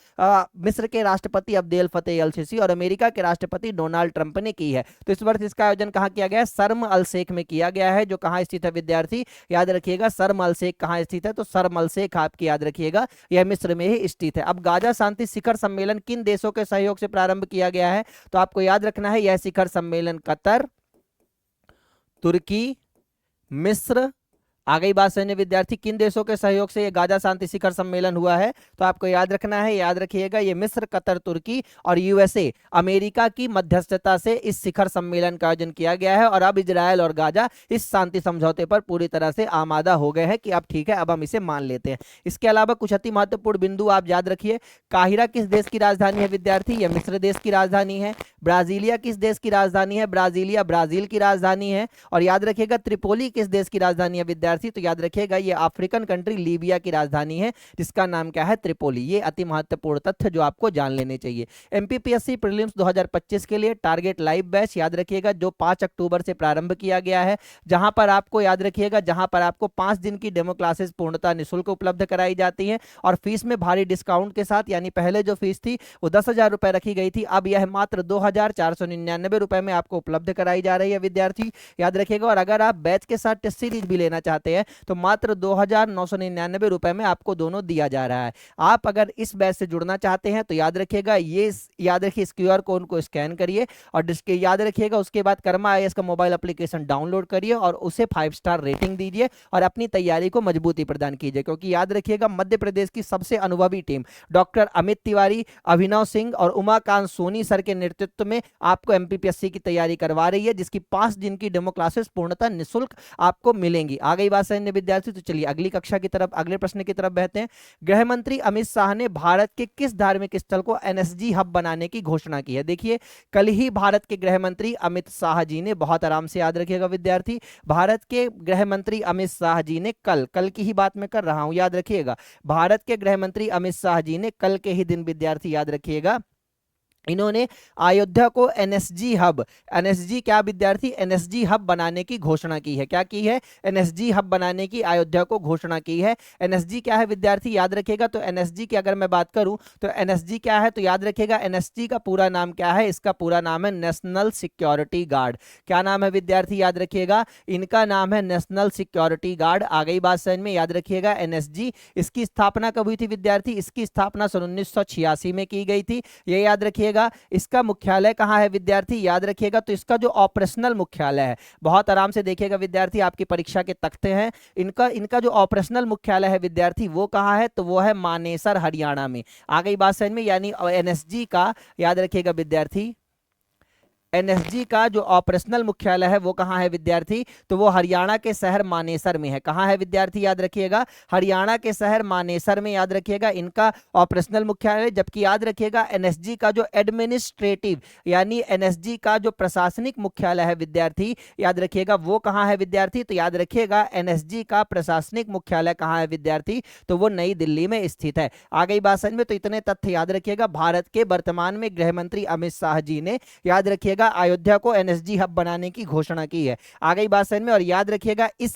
मिस्र के राष्ट्रपति अब्देल फतेह अल सीसी और अमेरिका के राष्ट्रपति डोनाल्ड ट्रंप ने की है। तो इस वर्ष इसका आयोजन कहां किया गया है? शर्म अल शेख में किया गया है, जो कहां स्थित है विद्यार्थी? याद रखिएगा, शर्म अल शेख कहां स्थित है? तो शर्म अल शेख आपकी, याद रखिएगा, यह मिस्र में ही स्थित है। अब गाजा शांति शिखर सम्मेलन किन देशों के सहयोग से प्रारंभ किया गया है? तो आपको याद रखना है, यह शिखर सम्मेलन कतर, तुर्की, मिस्र, आ गई बात समझने विद्यार्थी, किन देशों के सहयोग से ये गाजा शांति शिखर सम्मेलन हुआ है? तो आपको याद रखना है, याद रखिएगा, ये मिस्र, कतर, तुर्की और यूएसए, अमेरिका की मध्यस्थता से इस शिखर सम्मेलन का आयोजन किया गया है। और अब इजरायल और गाजा इस शांति समझौते पर पूरी तरह से आमादा हो गए हैं कि अब ठीक है, अब हम इसे मान लेते हैं। इसके अलावा कुछ अति महत्वपूर्ण बिंदु आप याद रखिए। काहिरा किस देश की राजधानी है विद्यार्थी? यह मिस्र देश की राजधानी है। ब्राजीलिया किस देश की राजधानी है? ब्राजीलिया ब्राजील की राजधानी है। और याद रखिएगा, त्रिपोली किस देश की राजधानी है विद्यार्थी? विद्यार्थी, तो याद रखिएगा ये अफ्रीकन कंट्री लीबिया की राजधानी है जिसका नाम क्या है, त्रिपोली। ये अति महत्वपूर्ण तथ्य जो आपको जान लेने चाहिए। एमपीपीएससी प्रीलिम्स 2025 के लिए टारगेट लाइव बैच याद रखिएगा जो 5 अक्टूबर से प्रारंभ किया गया है, जहां पर आपको याद रखिएगा, जहां पर आपको 5 दिन की डेमो क्लासेस पूर्णतः निःशुल्क उपलब्ध कराई जाती हैं और फीस में भारी डिस्काउंट के साथ, यानी पहले जो फीस थी वो 10,000 रुपए रखी गई थी, अब यह मात्र 2,499 रुपए में आपको उपलब्ध कराई जा रही है विद्यार्थी, याद रखिएगा। और अगर आप बैच के साथ टेस्ट सीरीज भी लेना चाहते हैं तो मात्र 2,999 रुपए में आपको दोनों दिया जा रहा है। आप अगर इस बैच से जुड़ना चाहते हैं तो याद रखिएगा, ये याद रखिए इस क्यूआर कोड को स्कैन करिए और याद रखिएगा उसके बाद कर्मा आईएएस का मोबाइल एप्लीकेशन डाउनलोड करिए और उसे 5 स्टार रेटिंग दीजिए और अपनी तैयारी को मजबूती प्रदान कीजिए, क्योंकि याद रखिएगा मध्य प्रदेश की सबसे अनुभवी टीम डॉक्टर अमित तिवारी, अभिनव सिंह और उमाकांत सोनी सर के नेतृत्व में आपको एमपीपीएससी की तैयारी करवा रही है, जिसकी 5 दिन की डेमो क्लासेस पूर्णतः निःशुल्क आपको मिलेंगी। आ गई बात समझ में विद्यार्थी? तो चलिए अगली कक्षा की तरफ, अगले प्रश्न की तरफ बढ़ते हैं। गृह मंत्री अमित शाह ने भारत के किस धार्मिक स्थल को एनएसजी हब बनाने की घोषणा की है? देखिए कल ही भारत के गृह मंत्री अमित शाह जी ने, बहुत आराम से याद रखिएगा विद्यार्थी, भारत के गृह मंत्री अमित शाह जी ने कल की ही बात मैं कर रहा हूं, याद रखिएगा, भारत के गृह मंत्री अमित शाह जी ने कल के ही दिन विद्यार्थी याद रखिएगा, इन्होंने अयोध्या को एनएसजी हब, एनएसजी क्या विद्यार्थी, एनएसजी हब बनाने की घोषणा की है। क्या की है? एनएसजी हब बनाने की अयोध्या को घोषणा की है। एनएसजी क्या है विद्यार्थी? याद रखिएगा, तो एनएसजी की अगर मैं बात करूं तो एनएसजी क्या है, तो याद रखिएगा एनएसजी का पूरा नाम क्या है, इसका पूरा नाम है नेशनल सिक्योरिटी गार्ड। क्या नाम है विद्यार्थी? याद रखिएगा इनका नाम है नेशनल सिक्योरिटी गार्ड। आ गई बात समझ में? याद रखिएगा एनएसजी, इसकी स्थापना कब हुई थी विद्यार्थी? इसकी स्थापना सन 1986 में की गई थी, ये याद रखिएगा। इसका मुख्यालय कहां है विद्यार्थी? याद रखिएगा, तो इसका जो ऑपरेशनल मुख्यालय है, बहुत आराम से देखिएगा विद्यार्थी, आपकी परीक्षा के तख्ते हैं, इनका जो ऑपरेशनल मुख्यालय है विद्यार्थी वो कहां है, तो वो है मानेसर हरियाणा में। आ गई बात समझ में? यानी एनएसजी का याद रखिएगा विद्यार्थी, एनएसजी का जो ऑपरेशनल मुख्यालय है वो कहाँ है विद्यार्थी? तो वो हरियाणा के शहर मानेसर में है। कहाँ है विद्यार्थी? याद रखिएगा हरियाणा के शहर मानेसर में याद रखिएगा इनका ऑपरेशनल मुख्यालय। जबकि याद रखिएगा एनएसजी का जो एडमिनिस्ट्रेटिव यानी एनएसजी का जो प्रशासनिक मुख्यालय है विद्यार्थी, याद रखिएगा वो कहाँ है विद्यार्थी? तो याद रखिएगा एनएसजी का प्रशासनिक मुख्यालय कहाँ है विद्यार्थी? तो वो नई दिल्ली में स्थित है। आ गई बात समझ में? तो इतने तथ्य याद रखिएगा। भारत के वर्तमान में गृह मंत्री अमित शाह जी ने याद रखिएगा अयोध्या को एनएसजी हब बनाने की घोषणा की है। आ गई बात समझ में? और याद रखिएगा इस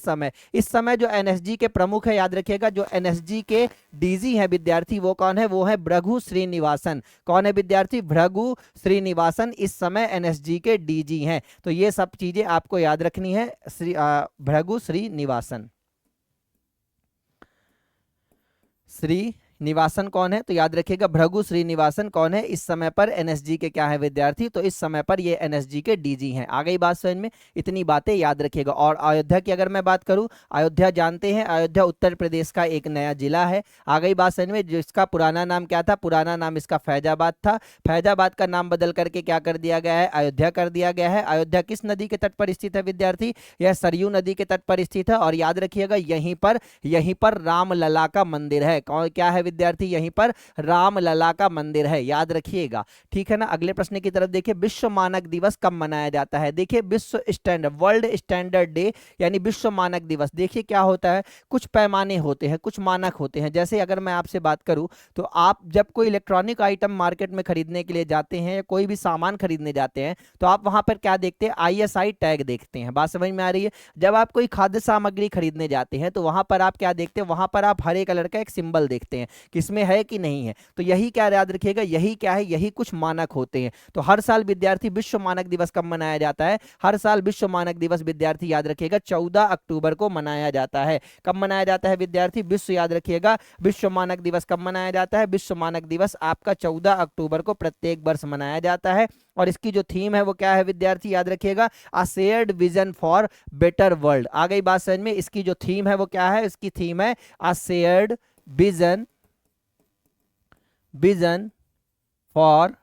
समय जो एनएसजी के प्रमुख है, याद रखिएगा जो एनएसजी के डीजी है विद्यार्थी वो कौन है? वो है भृगु श्रीनिवासन। कौन है विद्यार्थी? भृगु श्रीनिवासन इस समय एनएसजी के डीजी हैं। तो ये सब चीजें आपको याद रखनी है। भृगु श्रीनिवासन, श्रीनिवासन कौन है? तो याद रखिएगा भृगु श्रीनिवासन कौन है? इस समय पर एनएसजी के क्या है विद्यार्थी? तो इस समय पर ये एनएसजी के डीजी हैं। आ गई बात समझ में? इतनी बातें याद रखिएगा। और अयोध्या की अगर मैं बात करूं, अयोध्या जानते हैं अयोध्या उत्तर प्रदेश का एक नया जिला है। आ गई बात समझ में? जिसका पुराना नाम क्या था? पुराना नाम इसका फैजाबाद था। फैजाबाद का नाम बदल करके क्या कर दिया गया है? अयोध्या कर दिया गया है। अयोध्या किस नदी के तट पर स्थित है विद्यार्थी? यह सरयू नदी के तट पर स्थित है। और याद रखिएगा यहीं पर रामलला का मंदिर है। कौन क्या है विद्यार्थी? यहीं पर रामलला का मंदिर है, याद रखिएगा। ठीक है ना? अगले प्रश्न की तरफ देखिए, विश्व मानक दिवस कब मनाया जाता है? देखिए विश्व स्टैंडर्ड, वर्ल्ड स्टैंडर्ड डे यानी विश्व मानक दिवस। देखिए क्या होता है, कुछ पैमाने होते हैं, कुछ मानक होते हैं। जैसे अगर मैं आपसे बात करूं तो आप जब कोई इलेक्ट्रॉनिक आइटम मार्केट में खरीदने के लिए जाते हैं या कोई भी सामान खरीदने जाते हैं तो आप वहां पर क्या देखते हैं? आईएसआई टैग देखते हैं। बात समझ में आ रही है? जब आप कोई खाद्य सामग्री खरीदने जाते हैं तो वहां पर आप क्या देखते हैं? वहां पर आप हरे कलर का एक सिंबल देखते हैं, किसमें है कि नहीं है। तो यही क्या याद रखिएगा, यही क्या है? यही कुछ मानक होते हैं। तो हर साल विद्यार्थी विश्व मानक दिवस कब मनाया जाता है? हर साल विश्व मानक दिवस विद्यार्थी याद रखिएगा 14 अक्टूबर को मनाया जाता है। कब मनाया जाता है विद्यार्थी? विश्व, याद रखिएगा विश्व मानक दिवस कब मनाया जाता है? विश्व मानक दिवस आपका 14 अक्टूबर को प्रत्येक वर्ष मनाया जाता है। और इसकी जो थीम है वो क्या है विद्यार्थी? याद रखिएगा a shared vision for better world. आ गई बात समझ में? इसकी जो थीम है वो क्या है? इसकी थीम है a shared vision for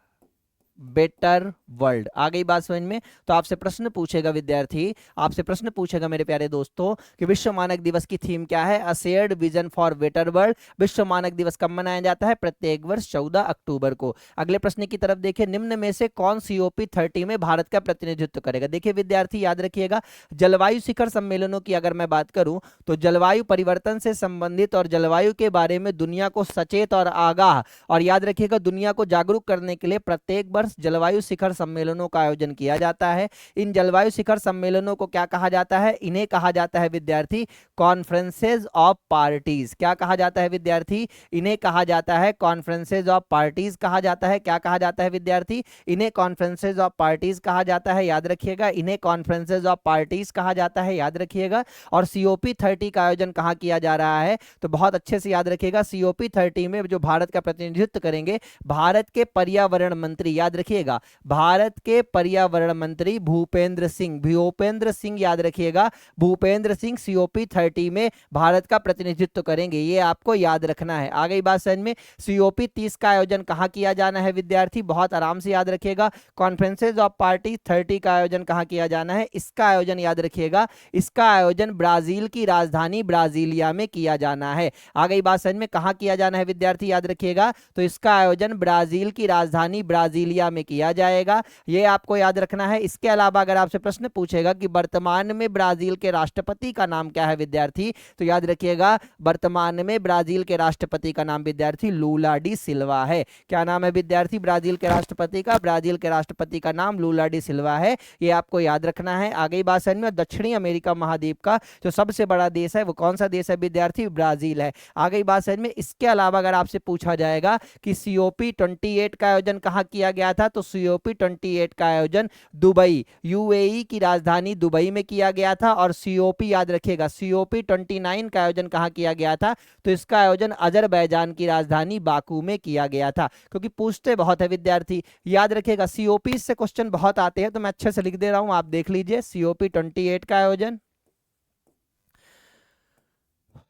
better world. आ गई बात समझ में? तो आपसे प्रश्न पूछेगा विद्यार्थी, आपसे प्रश्न पूछेगा मेरे प्यारे दोस्तों कि विश्व मानक दिवस की थीम क्या है? A shared vision for better world. विश्व मानक दिवस कब मनाया जाता है? प्रत्येक वर्ष 14 अक्टूबर को। अगले प्रश्न की तरफ देखिए, निम्न में से कौन COP 30 में भारत का प्रतिनिधित्व करेगा? देखिए विद्यार्थी याद रखिएगा, जलवायु शिखर सम्मेलनों की अगर मैं बात करूं तो जलवायु परिवर्तन से संबंधित और जलवायु के बारे में दुनिया को सचेत और आगाह और याद रखिएगा दुनिया को जागरूक करने के लिए प्रत्येक वर्ष जलवायु शिखर सम्मेलनों का आयोजन किया जाता है। इन जलवायु शिखर सम्मेलनों को क्या कहा जाता है? इन्हें कहा जाता है विद्यार्थी कॉन्फ्रेंसेज ऑफ पार्टीज। क्या कहा जाता है विद्यार्थी? इन्हें कहा जाता है कॉन्फ्रेंसेज ऑफ पार्टीज कहा जाता है। क्या कहा जाता है विद्यार्थी? इन्हें कॉन्फ्रेंसेज ऑफ पार्टीज कहा जाता है, याद रखिएगा, इन्हें कॉन्फ्रेंसेज ऑफ पार्टीज कहा जाता है, याद रखिएगा। और COP 30 का आयोजन कहाँ किया जा रहा है? तो बहुत अच्छे से याद रखिएगा, COP 30 में जो भारत का प्रतिनिधित्व करेंगे भारत के पर्यावरण मंत्री, याद रखिएगा, भारत के पर्यावरण मंत्री भूपेंद्र सिंह, भूपेंद्र सिंह याद रखिएगा, भूपेंद्र सिंह COP 30 में भारत का प्रतिनिधित्व करेंगे, ये आपको याद रखना है। आ गई बात समझ में? COP 30 का आयोजन कहाँ किया जाना है विद्यार्थी? बहुत आराम से याद रखिएगा, कॉन्फ्रेंसेज ऑफ पार्टी 30 का आयोजन कहाँ किया जाना है? इसका आयोजन याद रखिएगा, इसका आयोजन ब्राजील की राजधानी ब्राजीलिया में किया जाना है। आ गई बात समझ में? कहाँ किया जाना है विद्यार्थी? याद रखिएगा, तो इसका आयोजन ब्राजील की राजधानी ब्राजीलिया में किया जाएगा, ये आपको याद रखना है। इसके अलावा अगर आपसे प्रश्न पूछेगा कि वर्तमान में ब्राजील के राष्ट्रपति का नाम क्या है विद्यार्थी, तो याद रखिएगा वर्तमान में ब्राजील के राष्ट्रपति का नाम विद्यार्थी लूला डी सिल्वा है। क्या नाम है विद्यार्थी ब्राजील के राष्ट्रपति का? ब्राजील के राष्ट्रपति का नाम लूला डी सिल्वा है, ये आपको याद रखना है। आ गई बात समझ में? दक्षिणी अमेरिका महाद्वीप का जो सबसे बड़ा देश है वो कौन सा देश है विद्यार्थी? ब्राजील है। आ गई बात समझ में? इसके अलावा अगर आपसे पूछा जाएगा कि COP 28 का आयोजन कहाँ किया गया था, तो COP 28 का आयोजन दुबई, UAE की राजधानी दुबई में किया गया था। और COP याद रखिएगा, COP 29 का आयोजन कहाँ किया गया था, तो इसका आयोजन अजरबैजान की राजधानी बाकू में किया गया था। क्योंकि पूछते बहुत है विद्यार्थी, याद रखिएगा COP से क्वेश्चन बहुत आते हैं, तो मैं अच्छे से लिख दे रहा हूं, आप देख लीजिए। COP 28 का आयोजन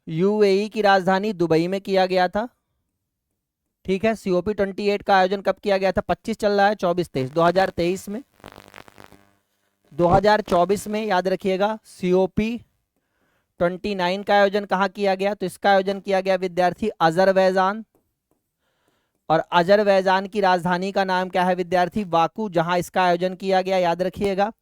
UAE की राजधानी दुबई में किया गया था, ठीक है। COP 28 का आयोजन कब किया गया था? 25 चल रहा है, 24-23 2023 में, 2024 में याद रखिएगा। COP 29 का आयोजन कहाँ किया गया, तो इसका आयोजन किया गया विद्यार्थी अजरबैजान, और अजरबैजान की राजधानी का नाम क्या है विद्यार्थी? बाकू, जहां इसका आयोजन किया गया, याद रखिएगा।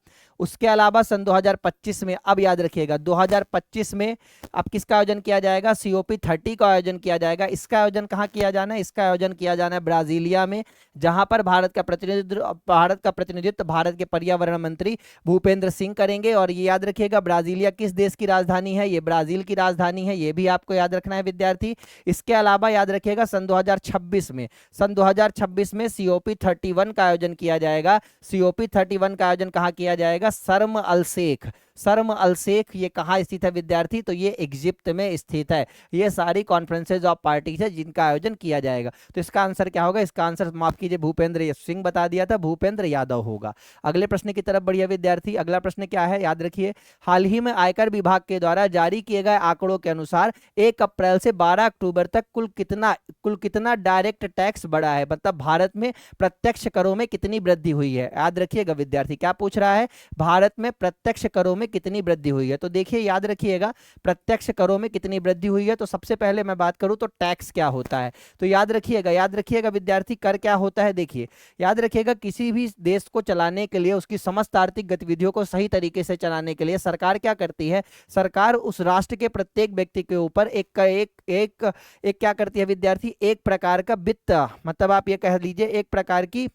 उसके अलावा सन 2025 में, अब याद रखिएगा 2025 में अब किसका आयोजन किया जाएगा? COP 30 का आयोजन किया जाएगा। इसका आयोजन कहाँ किया जाना है? इसका आयोजन किया जाना है ब्राजीलिया में, जहां पर भारत का प्रतिनिधित्व भारत के पर्यावरण मंत्री भूपेंद्र सिंह करेंगे। और ये याद रखिएगा ब्राजीलिया किस देश की राजधानी है? ये ब्राजील की राजधानी है, ये भी आपको याद रखना है विद्यार्थी। इसके अलावा याद रखिएगा सन 2026 में, सन 2026 में COP 31 का आयोजन किया जाएगा। COP 31 का आयोजन कहाँ किया जाएगा? शर्म अल शेख, शर्म अल शेख, ये कहाँ स्थित है विद्यार्थी? तो ये इजिप्ट में स्थित है। ये सारी कॉन्फ्रेंसेज ऑफ पार्टीज है जिनका आयोजन किया जाएगा। तो इसका आंसर क्या होगा? इसका आंसर माफ कीजिए, भूपेंद्र सिंह बता दिया था, भूपेंद्र यादव होगा। अगले प्रश्न की तरफ बढ़िए विद्यार्थी। अगला प्रश्न क्या है, याद रखिए, हाल ही में आयकर विभाग के द्वारा जारी किए गए आंकड़ों के अनुसार 1 अप्रैल से 12 अक्टूबर तक कुल कितना डायरेक्ट टैक्स बढ़ा है? मतलब भारत में प्रत्यक्ष करों में कितनी वृद्धि हुई है? याद रखिएगा विद्यार्थी, क्या पूछ रहा है? भारत में प्रत्यक्ष करों में कितनी वृद्धि हुई है? तो देखिए याद रखिएगा प्रत्यक्ष करों में कितनी वृद्धि हुई है, तो सबसे पहले मैं बात करूं तो टैक्स क्या होता है, तो याद रखिएगा विद्यार्थी, कर क्या होता है? देखिए याद रखिएगा, किसी भी देश को चलाने के लिए, उसकी समस्त आर्थिक गतिविधियों को सही तरीके से चलाने के लिए सरकार क्या करती है? सरकार उस राष्ट्र के प्रत्येक व्यक्ति के ऊपर एक क्या करती है विद्यार्थी? एक प्रकार का वित्त, मतलब आप ये कह लीजिए एक प्रकार की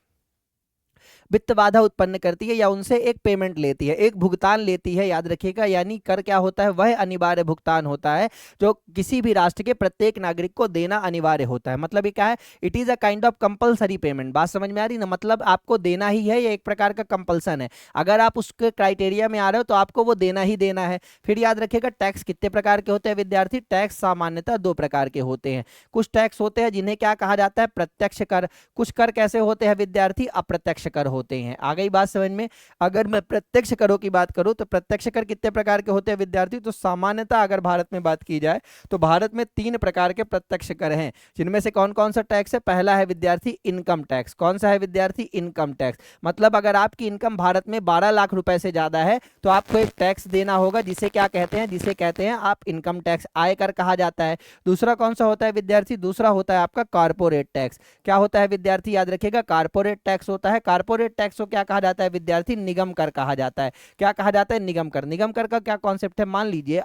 वित्त बाधा उत्पन्न करती है, या उनसे एक पेमेंट लेती है, एक भुगतान लेती है। याद रखिएगा, यानी कर क्या होता है? वह अनिवार्य भुगतान होता है जो किसी भी राष्ट्र के प्रत्येक नागरिक को देना अनिवार्य होता है। मतलब ये क्या है? It is a kind of compulsory payment. बात समझ में आ रही ना? मतलब आपको देना ही है, ये एक प्रकार का कंपल्सन है। अगर आप उसके क्राइटेरिया में आ रहे हो तो आपको वो देना ही देना है। फिर याद रखिएगा टैक्स कितने प्रकार के होते हैं विद्यार्थी? टैक्स सामान्यतः 2 प्रकार के होते हैं। कुछ टैक्स होते हैं जिन्हें क्या कहा जाता है? प्रत्यक्ष कर। कुछ कर कैसे होते हैं विद्यार्थी? अप्रत्यक्ष कर होते हैं। आ गई बात समझ में। अगर मैं प्रत्यक्ष करों की बात करूं तो प्रत्यक्ष कर कितने प्रकार के होते हैं विद्यार्थी, तो सामान्यतः अगर भारत में बात की जाए तो भारत में 3 प्रकार के प्रत्यक्ष कर हैं, जिनमें से कौन कौन सा टैक्स है? पहला है विद्यार्थी इनकम टैक्स। कौन सा है विद्यार्थी? Income tax. मतलब अगर आपकी इनकम भारत में 12 लाख रुपए से ज्यादा है तो आपको एक टैक्स देना होगा, जिसे क्या कहते हैं? जिसे कहते हैं आप इनकम टैक्स, आयकर कहा जाता है। दूसरा कौन सा होता है विद्यार्थी? दूसरा होता है आपका कॉर्पोरेट टैक्स। क्या होता है विद्यार्थी? याद रखिएगा, कॉर्पोरेट टैक्स होता है। कॉर्पोरेट टैक्स को क्या कहा जाता है विद्यार्थी? निगम कर कहा जाता है। क्या कहा जाता है? निगम कर। निगम कर का क्या कॉन्सेप्ट है? मान लीजिए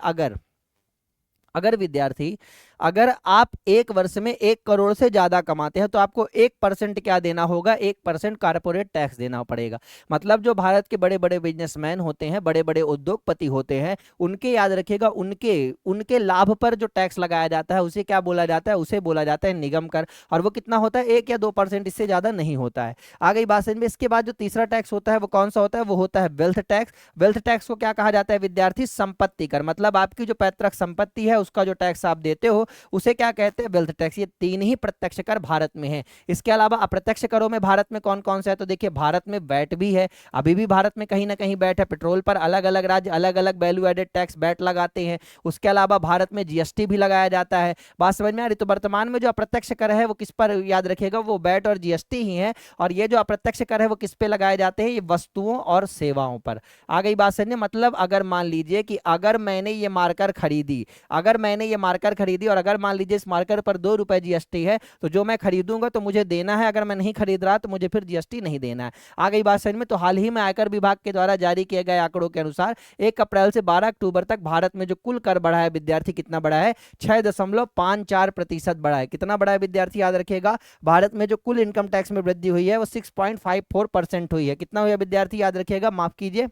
अगर विद्यार्थी, अगर आप एक वर्ष में 1 करोड़ से ज्यादा कमाते हैं तो आपको 1% क्या देना होगा? 1% कॉर्पोरेट टैक्स देना पड़ेगा। मतलब जो भारत के बड़े बड़े बिजनेसमैन होते हैं, बड़े बड़े उद्योगपति होते हैं, उनके, याद रखिएगा, उनके उनके लाभ पर जो टैक्स लगाया जाता है उसे क्या बोला जाता है? उसे बोला जाता है निगम कर। और वो कितना होता है? 1 या 2%, इससे ज्यादा नहीं होता है। आ गई बात समझ में। इसके बाद जो तीसरा टैक्स होता है वो कौन सा होता है? वो होता है वेल्थ टैक्स। वेल्थ टैक्स को क्या कहा जाता है विद्यार्थी? संपत्ति कर। मतलब आपकी जो पैतृक संपत्ति है उसका जो टैक्स आप देते हो उसे क्या कहते हैं? Wealth tax. ये 3 ही प्रत्यक्ष कर भारत में है। इसके अलावा अप्रत्यक्ष करों में भारत में कौन कौन सा है? तो देखिए, भारत में वैट भी है। अभी भी भारत में कहीं ना कहीं वैट है। पेट्रोल पर अलग अलग राज्य अलग अलग वैल्यू एडेड टैक्स वैट लगाते हैं। उसके अलावा भारत में जीएसटी भी लगाया जाता है। बात समझ में आ रही? तो वर्तमान में जो अप्रत्यक्ष कर है वो किस पर? याद रखिएगा, वो वैट और जीएसटी ही है। और ये जो अप्रत्यक्ष कर है वो किस पे लगाए जाते हैं? ये वस्तुओं और सेवाओं पर। आ गई बात समझ? मतलब अगर मान लीजिए कि अगर मैंने ये मार्कर खरीदी, और अगर मान लीजिए इस मार्कर पर 2 रुपए जीएसटी है, तो जो मैं खरीदूंगा तो मुझे देना है, अगर मैं नहीं खरीद रहा तो मुझे फिर जीएसटी नहीं देना है। आ गई बात समझ में। तो हाल ही में आयकर विभाग के द्वारा जारी किए गए आंकड़ों के अनुसार 1 अप्रैल से 12 अक्टूबर तक भारत में जो कुल कर बढ़ा है विद्यार्थी, कितना बढ़ा है? 6.54% बढ़ा है। कितना बढ़ा है विद्यार्थी? याद रखिएगा, भारत में जो कुल इनकम टैक्स में वृद्धि हुई है वो 6.54% हुई है। कितना हुआ विद्यार्थी? याद रखिएगा, माफ कीजिए,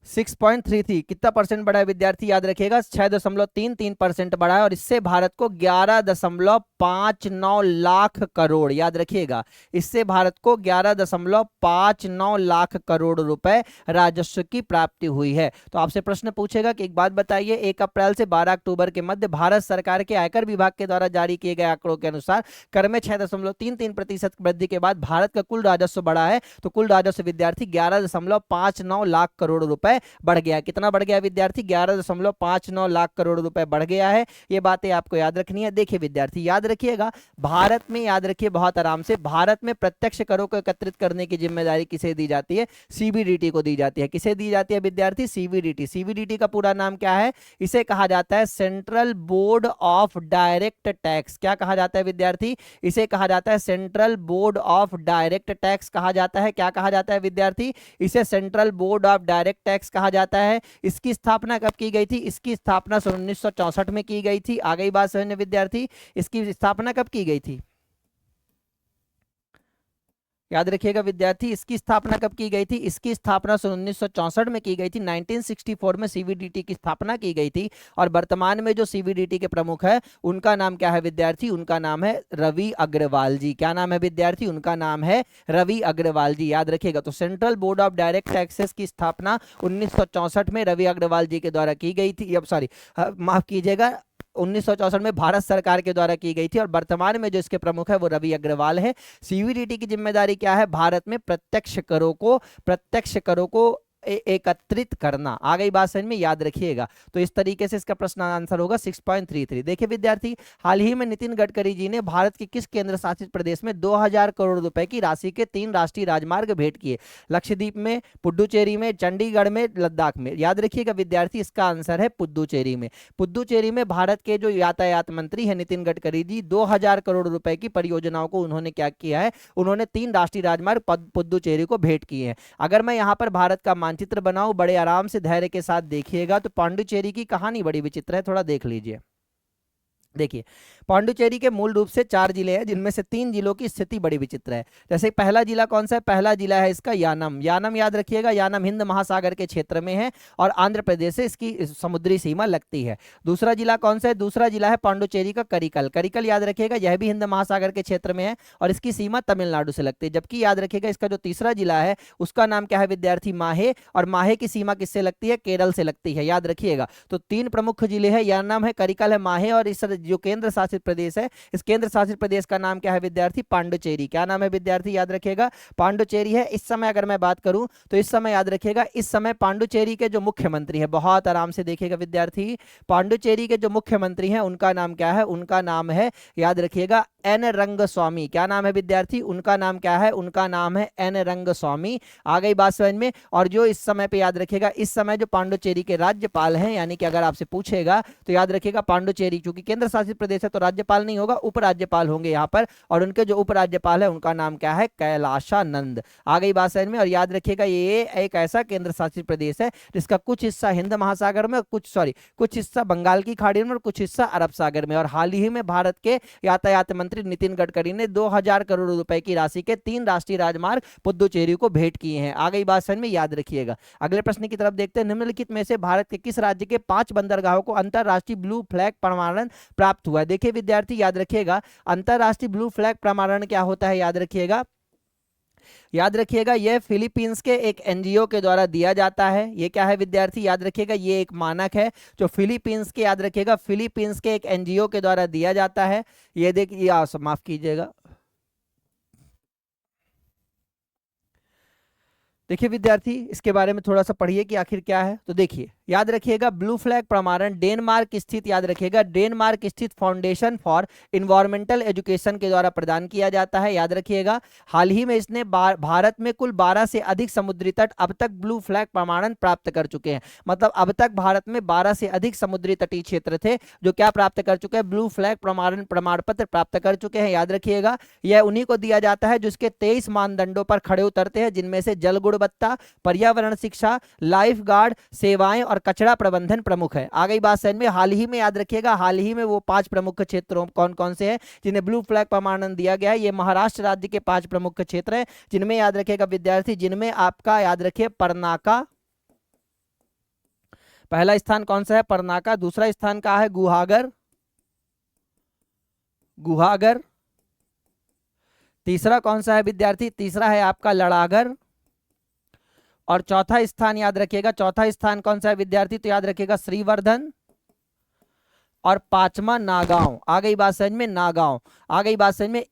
6.33। कितना परसेंट बढ़ा है विद्यार्थी? याद रखिएगा, 6.33% बढ़ा है। और इससे भारत को 11.59 लाख करोड़, याद रखिएगा, इससे भारत को 11.59 लाख करोड़ रुपए राजस्व की प्राप्ति हुई है। तो आपसे प्रश्न पूछेगा कि एक बात बताइए, 1 अप्रैल से 12 अक्टूबर के मध्य भारत सरकार के आयकर विभाग के द्वारा जारी किए गए आंकड़ों के अनुसार कर में 6.33% वृद्धि के बाद भारत का कुल राजस्व बढ़ा है। तो कुल राजस्व विद्यार्थी 11.59 लाख करोड़ रुपए बढ़ गया। कितना बढ़ गया विद्यार्थी? 11.59 लाख करोड़ रुपए बढ़ गया है। ये बातें आपको याद रखनी है। देखिए विद्यार्थी, याद रखिएगा, भारत में, याद रखिए बहुत आराम से, भारत में प्रत्यक्ष करों को एकत्रित करने की जिम्मेदारी किसे दी जाती है? सीबीडीटी को दी जाती है। किसे दी जाती है विद्यार्थी? सीबीडीटी। सीबीडीटी का पूरा नाम क्या है? इसे कहा जाता है central board of direct tax. क्या कहा जाता है विद्यार्थी? इसे कहा जाता है central board of direct tax कहा जाता है। क्या कहा जाता है विद्यार्थी? इसे central board of direct tax कहा जाता है। इसकी स्थापना कब की गई थी? इसकी स्थापना 1964 में की गई थी। आ गई बात समझ में विद्यार्थी? इसकी स्थापना कब की गई थी? याद रखिएगा विद्यार्थी, इसकी स्थापना कब की गई थी? इसकी स्थापना 1964 में की गई थी। 1964 में सीबीडीटी की स्थापना की गई थी। और वर्तमान में जो सीबीडीटी के प्रमुख है उनका नाम क्या है विद्यार्थी? उनका नाम है रवि अग्रवाल जी। क्या नाम है विद्यार्थी? उनका नाम है रवि अग्रवाल जी। याद रखिएगा, तो central board of direct taxes की स्थापना 1964 में रवि अग्रवाल जी के द्वारा की गई थी। अब सॉरी, माफ कीजिएगा, 1964 में भारत सरकार के द्वारा की गई थी। और वर्तमान में जो इसके प्रमुख है वो रवि अग्रवाल है। सीबीडीटी की जिम्मेदारी क्या है? भारत में प्रत्यक्ष करों को एकत्रित करना। आ गई बात समझ में? याद रखिएगा। तो इस तरीके से इसका प्रश्न आंसर होगा 6.33। देखिए विद्यार्थी, हाल ही में नितिन गडकरी जी ने भारत के किस केंद्र शासित प्रदेश में 2000 करोड़ रुपए की राशि के 3 राष्ट्रीय राजमार्ग भेंट किए? लक्षद्वीप में, पुडुचेरी में, चंडीगढ़ में, लद्दाख में। याद रखिएगा विद्यार्थी, इसका आंसर है पुडुचेरी में। पुडुचेरी में भारत के जो यातायात मंत्री है नितिन गडकरी जी, 2000 करोड़ रुपए की परियोजनाओं को उन्होंने क्या किया है? उन्होंने 3 राष्ट्रीय राजमार्ग पुडुचेरी को भेंट किए हैं। अगर मैं यहाँ पर भारत का मानचित्र बनाऊं, बड़े आराम से धैर्य के साथ देखिएगा, तो पांडुचेरी की कहानी बड़ी विचित्र है, थोड़ा देख लीजिए। देखिए, पांडुचेरी के मूल रूप से 4 जिले हैं, जिनमें से 3 जिलों की स्थिति बड़ी विचित्र है। जैसे पहला जिला कौन सा है? पहला जिला है इसका यानम। यानम याद रखिएगा, यानम हिंद महासागर के क्षेत्र में है और आंध्र प्रदेश से इसकी समुद्री सीमा लगती है। दूसरा जिला कौन सा है? दूसरा जिला है पांडुचेरी का करिकल। करिकल याद रखिएगा, यह भी हिंद महासागर के क्षेत्र में है और इसकी सीमा तमिलनाडु से लगती है। जबकि याद रखिएगा, इसका जो तीसरा जिला है उसका नाम क्या है विद्यार्थी? माहे। और माहे की सीमा किससे लगती है? केरल से लगती है। याद रखिएगा, तो 3 प्रमुख जिले हैं, यानम है, करिकल है, माहे, और इस जो केंद्र शासित प्रदेश है, इस केंद्र शासित प्रदेश का नाम क्या है विद्यार्थी? पांडुचेरी। क्या नाम है विद्यार्थी? याद रखिएगा पांडुचेरी है। इस समय अगर मैं बात करूं तो इस समय याद रखिएगा, इस समय पांडुचेरी के जो मुख्यमंत्री है, बहुत आराम से देखिएगा विद्यार्थी, पांडुचेरी के जो मुख्यमंत्री हैं उनका नाम क्या है? उनका नाम है, याद रखिएगा, एन रंगस्वामी। क्या नाम है विद्यार्थी? उनका नाम क्या है? उनका नाम है एन रंगस्वामी। आ गई बात समझ में? और जो इस समय पे याद रखिएगा, इस समय जो पांडुचेरी के राज्यपाल हैं, यानी कि अगर आपसे पूछेगा तो याद रखिएगा पांडुचेरी चूंकि केंद्र शासित प्रदेश है तो राज्यपाल नहीं होगा, उपराज्यपाल होंगे यहाँ पर, और उनके जो उपराज्यपाल है उनका नाम क्या है? कैलाशानंद। आ गई बात समझ में? और याद रखिएगा ये एक ऐसा केंद्र शासित प्रदेश है जिसका कुछ हिस्सा हिंद महासागर में, कुछ हिस्सा बंगाल की खाड़ी में और कुछ हिस्सा अरब सागर में। और हाल ही में भारत के यातायात मंत्री नितिन गडकरी ने 2000 करोड़ रुपए की राशि के 3 राष्ट्रीय राजमार्ग पुदुचेरी को भेंट किए हैं। आ गई बात समझ में? याद रखिएगा। अगले प्रश्न की तरफ देखते हैं। निम्नलिखित में से भारत के किस राज्य के 5 बंदरगाहों को अंतरराष्ट्रीय ब्लू फ्लैग प्रमाणन प्राप्त हुआ है? देखिए विद्यार्थी याद रखिएगा, अंतरराष्ट्रीय ब्लू फ्लैग प्रमाणन क्या होता है? याद रखिएगा, याद रखिएगा यह फिलीपींस के एक एनजीओ के द्वारा दिया जाता है। ये क्या है विद्यार्थी? याद रखिएगा ये एक मानक है जो फिलीपींस के, याद रखिएगा फिलीपींस के एक एनजीओ के द्वारा दिया जाता है। ये देखिए, माफ कीजिएगा, देखिए विद्यार्थी इसके बारे में थोड़ा सा पढ़िए कि आखिर क्या है। तो देखिए याद रखिएगा ब्लू फ्लैग प्रमाणन डेनमार्क स्थित, याद रखिएगा डेनमार्क स्थित फाउंडेशन फॉर इन्वायरमेंटल एजुकेशन के द्वारा प्रदान किया जाता है। याद रखिएगा हाल ही में इसने भारत में कुल 12 से अधिक समुद्री तट अब तक ब्लू फ्लैग प्रमाणन प्राप्त कर चुके हैं। मतलब अब तक भारत में 12 से अधिक समुद्री तटीय क्षेत्र थे जो क्या प्राप्त कर चुके हैं? ब्लू फ्लैग प्रमाणन प्रमाण पत्र प्राप्त कर चुके हैं। याद रखिएगा यह उन्हीं को दिया जाता है जिसके 23 मानदंडों पर खड़े उतरते हैं, जिनमें से जल गुणवत्ता, पर्यावरण शिक्षा, लाइफ गार्ड सेवाएं और कचरा प्रबंधन प्रमुख है। आ गई बात समझ में? हाल ही में याद रखिएगा, हाल ही में वो 5 प्रमुख क्षेत्रों कौन कौन से हैं जिन्हें ब्लू फ्लैग प्रमाणन दिया गया है? ये महाराष्ट्र राज्य के 5 प्रमुख क्षेत्र हैं, जिनमें याद रखिएगा विद्यार्थी, जिनमें आपका याद रखिए परनाका, पहला स्थान कौन सा है? परनाका। दूसरा स्थान का है गुहागर, गुहागर। तीसरा कौन सा है विद्यार्थी? तीसरा है आपका लड़ागर। और चौथा स्थान याद रखिएगा, चौथा स्थान कौन सा है विद्यार्थी? तो याद रखिएगा श्रीवर्धन। और 5वां नागांव। आ गई बात समझ में? नागांव। आ गई बात समझ में?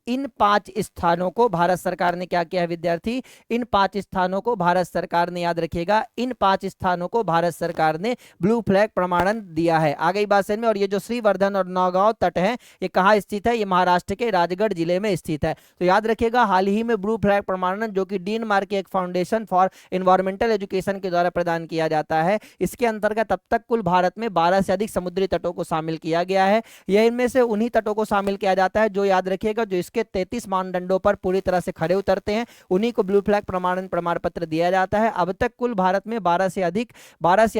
इन 5 स्थानों को भारत सरकार ने क्या किया है विद्यार्थी? इन 5 स्थानों को भारत सरकार ने, याद रखिएगा, इन 5 स्थानों को भारत सरकार ने ब्लू फ्लैग प्रमाणन दिया है। आ गई बात समझ में? और ये जो श्रीवर्धन और नौगांव तट है ये कहाँ स्थित है? ये महाराष्ट्र के राजगढ़ जिले में स्थित है। तो याद रखिएगा हाल ही में ब्लू फ्लैग प्रमाणन जो कि डेनमार्क के एक फाउंडेशन फॉर एनवायरमेंटल एजुकेशन के द्वारा प्रदान किया जाता है, इसके अंतर्गत अब तक कुल भारत में 12 से अधिक समुद्री तटों को शामिल किया गया है। यह इनमें से उन्हीं तटों को शामिल किया जाता है जो, याद रखिएगा, जो के 33 मानदंडों पर पूरी तरह से खड़े उतरते हैं, उन्हीं को ब्लू फ्लैग प्रमाणन प्रमाण पत्र दिया जाता है। अब तक कुल भारत में 12 से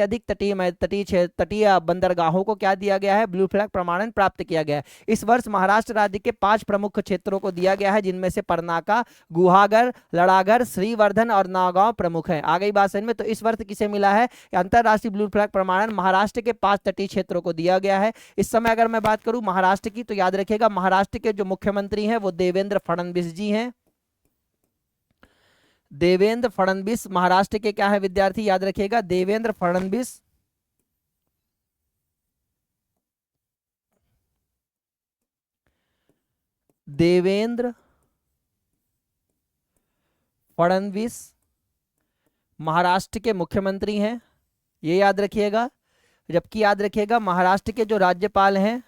अधिक तटीय बंदरगाहों को क्या दिया गया है? ब्लू फ्लैग प्रमाणन प्राप्त किया गया है। इस वर्ष महाराष्ट्र राज्य के 5 प्रमुख क्षेत्रों को दिया गया है, जिनमें से परनाका, गुहागर, लड़ागर, श्रीवर्धन और नागांव प्रमुख है। आ गई बात समझ में? तो इस वर्ष किसे मिला है? अंतरराष्ट्रीय ब्लू फ्लैग प्रमाणन महाराष्ट्र के 5 तटीय क्षेत्रों को दिया गया है। इस समय अगर मैं बात करूं महाराष्ट्र की, तो याद रखिएगा महाराष्ट्र के जो मुख्यमंत्री हैं वो देवेंद्र फडणवीस जी हैं। देवेंद्र फडणवीस महाराष्ट्र के क्या है विद्यार्थी? याद रखिएगा देवेंद्र फडणवीस। देवेंद्र फडणवीस महाराष्ट्र के मुख्यमंत्री हैं, ये याद रखिएगा। जबकि याद रखिएगा महाराष्ट्र के जो राज्यपाल हैं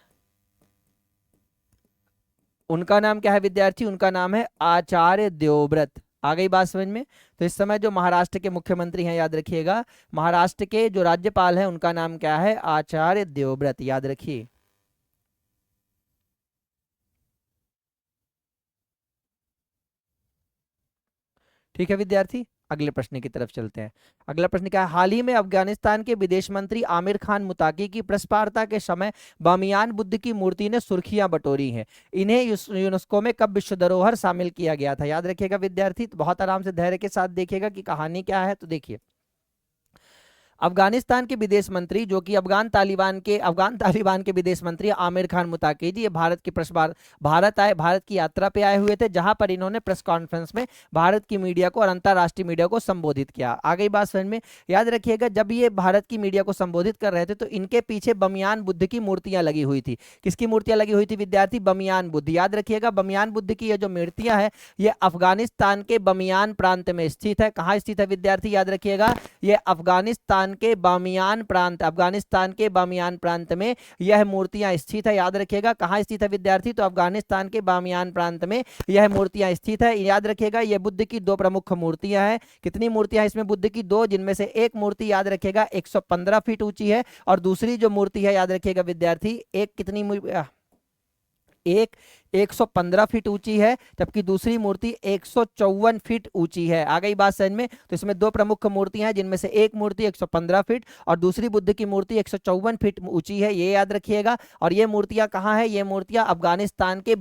उनका नाम क्या है विद्यार्थी? उनका नाम है आचार्य देवव्रत। आ गई बात समझ में? तो इस समय जो महाराष्ट्र के मुख्यमंत्री हैं, याद रखिएगा महाराष्ट्र के जो राज्यपाल हैं उनका नाम क्या है? आचार्य देवव्रत। याद रखिए। ठीक है विद्यार्थी, अगले प्रश्न की तरफ चलते हैं। अगला प्रश्न क्या है? हाल ही में अफगानिस्तान के विदेश मंत्री आमिर खान मुताकी की प्रस्तारता के समय बामियान बुद्ध की मूर्ति ने सुर्खियां बटोरी हैं। इन्हें यूनेस्को में कब विश्व धरोहर शामिल किया गया था? याद रखिएगा विद्यार्थी, तो बहुत आराम से धैर्य के साथ देखिएगा कि कहानी क्या है। तो देखिए अफगानिस्तान के विदेश मंत्री जो कि अफगान तालिबान के विदेश मंत्री आमिर खान मुताकी जी, ये भारत की भारत की यात्रा पे आए हुए थे, जहां पर इन्होंने प्रेस कॉन्फ्रेंस में भारत की मीडिया को और अंतर्राष्ट्रीय मीडिया को संबोधित किया। आ गई बात समझ में? याद रखिएगा, जब ये भारत की मीडिया को संबोधित कर रहे थे तो इनके पीछे बमियान बुद्ध की मूर्तियां लगी हुई थी। किसकी मूर्तियां लगी हुई थी विद्यार्थी? बमियान बुद्ध। याद रखिएगा, बमियान बुद्ध की ये जो मूर्तियां हैं ये अफगानिस्तान के बमियान प्रांत में स्थित है। कहां स्थित है विद्यार्थी? याद रखिएगा, ये अफगानिस्तान के बामियान प्रांत में यह मूर्तियां स्थित है। याद रखिएगा, कहां स्थित है विद्यार्थी? तो अफगानिस्तान के बामियान प्रांत में यह मूर्तियां स्थित है। याद रखिएगा, ये बुद्ध की दो प्रमुख मूर्तियां हैं। कितनी मूर्तियां हैं इसमें? बुद्ध की दो, जिनमें से एक मूर्ति याद रखिएगा 115 फीट ऊंची है, और दूसरी जो मूर्ति है याद रखिएगा विद्यार्थी, एक कितनी एक 115 फीट ऊंची है, जबकि दूसरी मूर्ति 154 फीट ऊंची है। आ गई बात समझ में? तो इसमें दो प्रमुख मूर्तियां हैं, जिनमें से एक मूर्ति 115 फीट और दूसरी बुद्ध की मूर्ति 154 फीट ऊंची है, ये याद रखिएगा। और ये मूर्तियां कहां है? ये मूर्तियां अफगानिस्तान के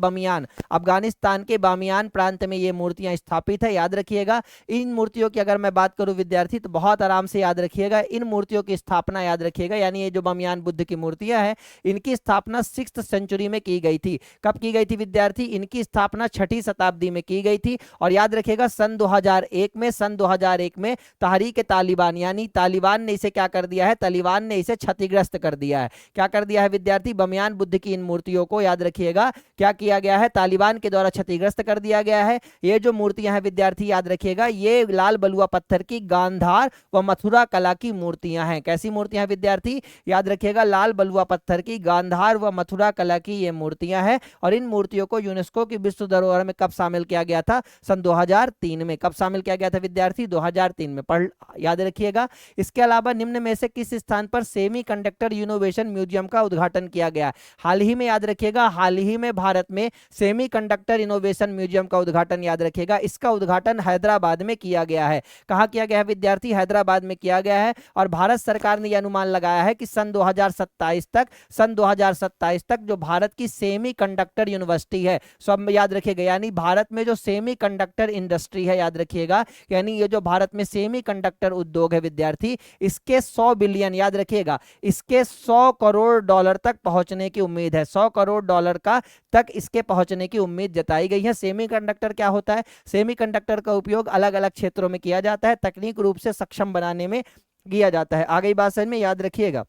बामियान प्रांत में ये मूर्तियां स्थापित है। याद रखिएगा, इन मूर्तियों की अगर मैं बात करूं विद्यार्थी तो बहुत आराम से याद रखिएगा, इन मूर्तियों की स्थापना याद रखिएगा, यानी ये जो बामियान बुद्ध की मूर्तियां हैं इनकी स्थापना 6th सेंचुरी में की गई थी। कब की गई थी विद्यार्थी? इनकी स्थापना 6ठी शताब्दी में की गई थी। और याद रखिएगा, सन 2001 में तहरीक तालिबान यानी तालिबान ने इसे क्या कर दिया है? तालिबान ने इसे क्षतिग्रस्त कर दिया है। क्या कर दिया है विद्यार्थी? बमियान बुद्ध की इन मूर्तियों को याद रखिएगा क्या किया गया है? तालिबान के द्वारा क्षतिग्रस्त कर दिया गया है। ये जो मूर्तियां हैं विद्यार्थी याद रखिएगा, ये लाल बलुआ पत्थर की गांधार व मथुरा कला की मूर्तियां हैं। कैसी मूर्तियां हैं विद्यार्थी? याद रखिएगा, लाल बलुआ पत्थर की गांधार व मथुरा कला की ये मूर्तियां हैं। और इन मूर्तियों को यूनेस्को की विश्व धरोहर में कब शामिल किया गया था? सन 2003 में। कब शामिल किया गया था विद्यार्थी? 2003 में। पढ़ याद रखिएगा। इसके अलावा निम्न में से किस स्थान पर सेमीकंडक्टर इनोवेशन म्यूजियम का उद्घाटन किया गया? हाल ही में, याद रखिएगा, हाल ही में भारत में सेमीकंडक्टर इनोवेशन म्यूजियम का उद्घाटन याद रखिएगा, इसका उद्घाटन हैदराबाद में किया गया है। कहां किया गया है विद्यार्थी? हैदराबाद में किया गया है। और भारत सरकार ने यह अनुमान लगाया है कि सन 2027 तक जो भारत की सेमीकंडक्टर यूनिवर्सिटी है, सब याद रखिएगा, यानी भारत में जो सेमीकंडक्टर इंडस्ट्री है याद रखिएगा, यानी ये जो भारत में सेमीकंडक्टर उद्योग है विद्यार्थी, इसके 100 बिलियन याद रखिएगा, इसके 100 करोड़ डॉलर तक पहुंचने की उम्मीद है। 100 करोड़ डॉलर का तक इसके पहुंचने की उम्मीद जताई गई है। सेमीकंडक्टर क्या होता है? सेमीकंडक्टर का उपयोग अलग अलग क्षेत्रों में किया जाता है, तकनीक रूप से सक्षम बनाने में किया जाता है। आ गई बात समझ में? याद रखिएगा।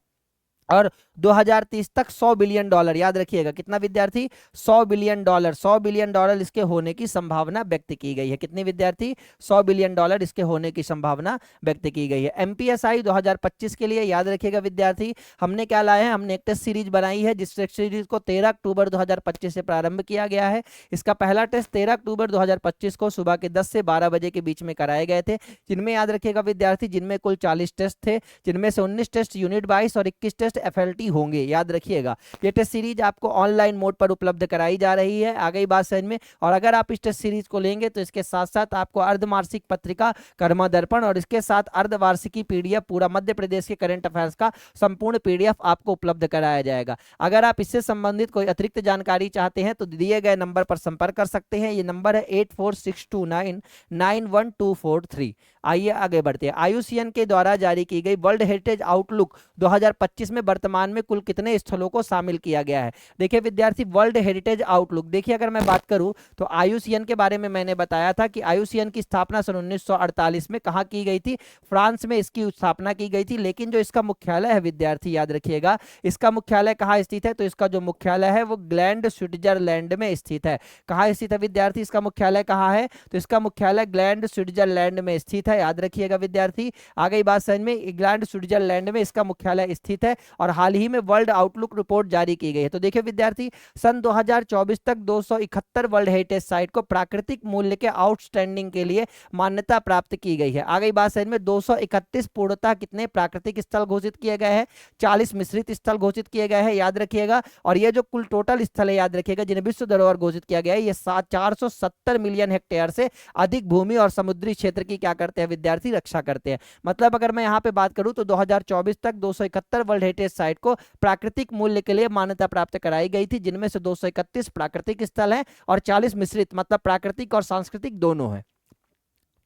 और 2030 तक 100 बिलियन डॉलर याद रखिएगा, कितना विद्यार्थी? 100 बिलियन डॉलर। 100 बिलियन डॉलर इसके होने की संभावना व्यक्त की गई है। कितनी विद्यार्थी? 100 बिलियन डॉलर इसके होने की संभावना व्यक्त की गई है। एमपीएसआई 2025 के लिए याद रखिएगा विद्यार्थी, हमने क्या लाया है? हमने एक टेस्ट सीरीज बनाई है, जिस टेस्ट सीरीज को 13 अक्टूबर 2025 से प्रारंभ किया गया है। इसका पहला टेस्ट 13 अक्टूबर 2025 को सुबह के 10 से 12 बजे के बीच में कराए गए थे, जिनमें याद रखिएगा विद्यार्थी, जिनमें कुल 40 टेस्ट थे, जिनमें से 19 टेस्ट यूनिट 22 और 21 टेस्ट एफएलटी होंगे। याद रखिएगा, ये टेस्ट सीरीज आपको ऑनलाइन मोड पर उपलब्ध कराई जा रही है। आ गई बात समझ में? और अगर आप इस टेस्ट सीरीज को लेंगे तो इसके साथ साथ आपको अर्धवार्षिक पत्रिका कर्मा दर्पण और इसके साथ अर्धवार्षिकी पीडीएफ पूरा मध्य प्रदेश के करंट अफेयर्स का संपूर्ण पीडीएफ आपको उपलब्ध कराया जाएगा। अगर आप इससे संबंधित कोई अतिरिक्त जानकारी चाहते हैं तो दिए गए नंबर पर संपर्क कर सकते हैं। ये नंबर है 8462991243। आइए आगे बढ़ते हैं। आईयूसीएन के द्वारा जारी की गई वर्ल्ड हेरिटेज आउटलुक 2025 में वर्तमान में कुल कितने स्थलों को शामिल किया गया है? देखिए विद्यार्थी, वर्ल्ड हेरिटेज आउटलुक, देखिए अगर मैं बात करूं तो आईयूसीएन के बारे में मैंने बताया था कि आईयूसीएन की स्थापना सन 1948 में कहां की गई थी? फ्रांस में इसकी स्थापना की गई थी। लेकिन जो इसका मुख्यालय है विद्यार्थी, याद रखिएगा, इसका मुख्यालय कहां स्थित है? तो इसका जो मुख्यालय है वो ग्लैंड स्विट्जरलैंड में स्थित है। कहां स्थित है विद्यार्थी? इसका मुख्यालय कहां है? तो इसका मुख्यालय ग्लैंड स्विट्जरलैंड में स्थित है। याद रखिएगा विद्यार्थी। आ गई बात समझ में? इंग्लैंड स्विट्जरलैंड में इसका मुख्यालय स्थित है और हाल ही में वर्ल्ड आउटलुक रिपोर्ट जारी की गई है। तो देखिए विद्यार्थी, सन 2024 तक 271 वर्ल्ड हेरिटेज साइट को प्राकृतिक मूल्य के आउटस्टैंडिंग के लिए मान्यता प्राप्त की गई है। आ गई बात समझ में? 231 पूर्णतः कितने प्राकृतिक स्थल घोषित किए गए हैं? 40 मिश्रित स्थल घोषित किए गए हैं। याद रखिएगा। और ये जो कुल टोटल स्थल है याद रखिएगा, जिन्हें विश्व धरोहर घोषित किया गया है, ये 470 मिलियन हेक्टेयर से अधिक भूमि और समुद्री क्षेत्र की क्या करते हैं विद्यार्थी? रक्षा करते हैं। मतलब अगर मैं यहाँ पे बात करूं तो 2024 तक 271 वर्ल्ड हेरिटेज साइट को प्राकृतिक मूल्य के लिए मान्यता प्राप्त कराई गई थी, जिनमें से 231 प्राकृतिक स्थल हैं और 40 मिश्रित, मतलब प्राकृतिक और सांस्कृतिक दोनों है।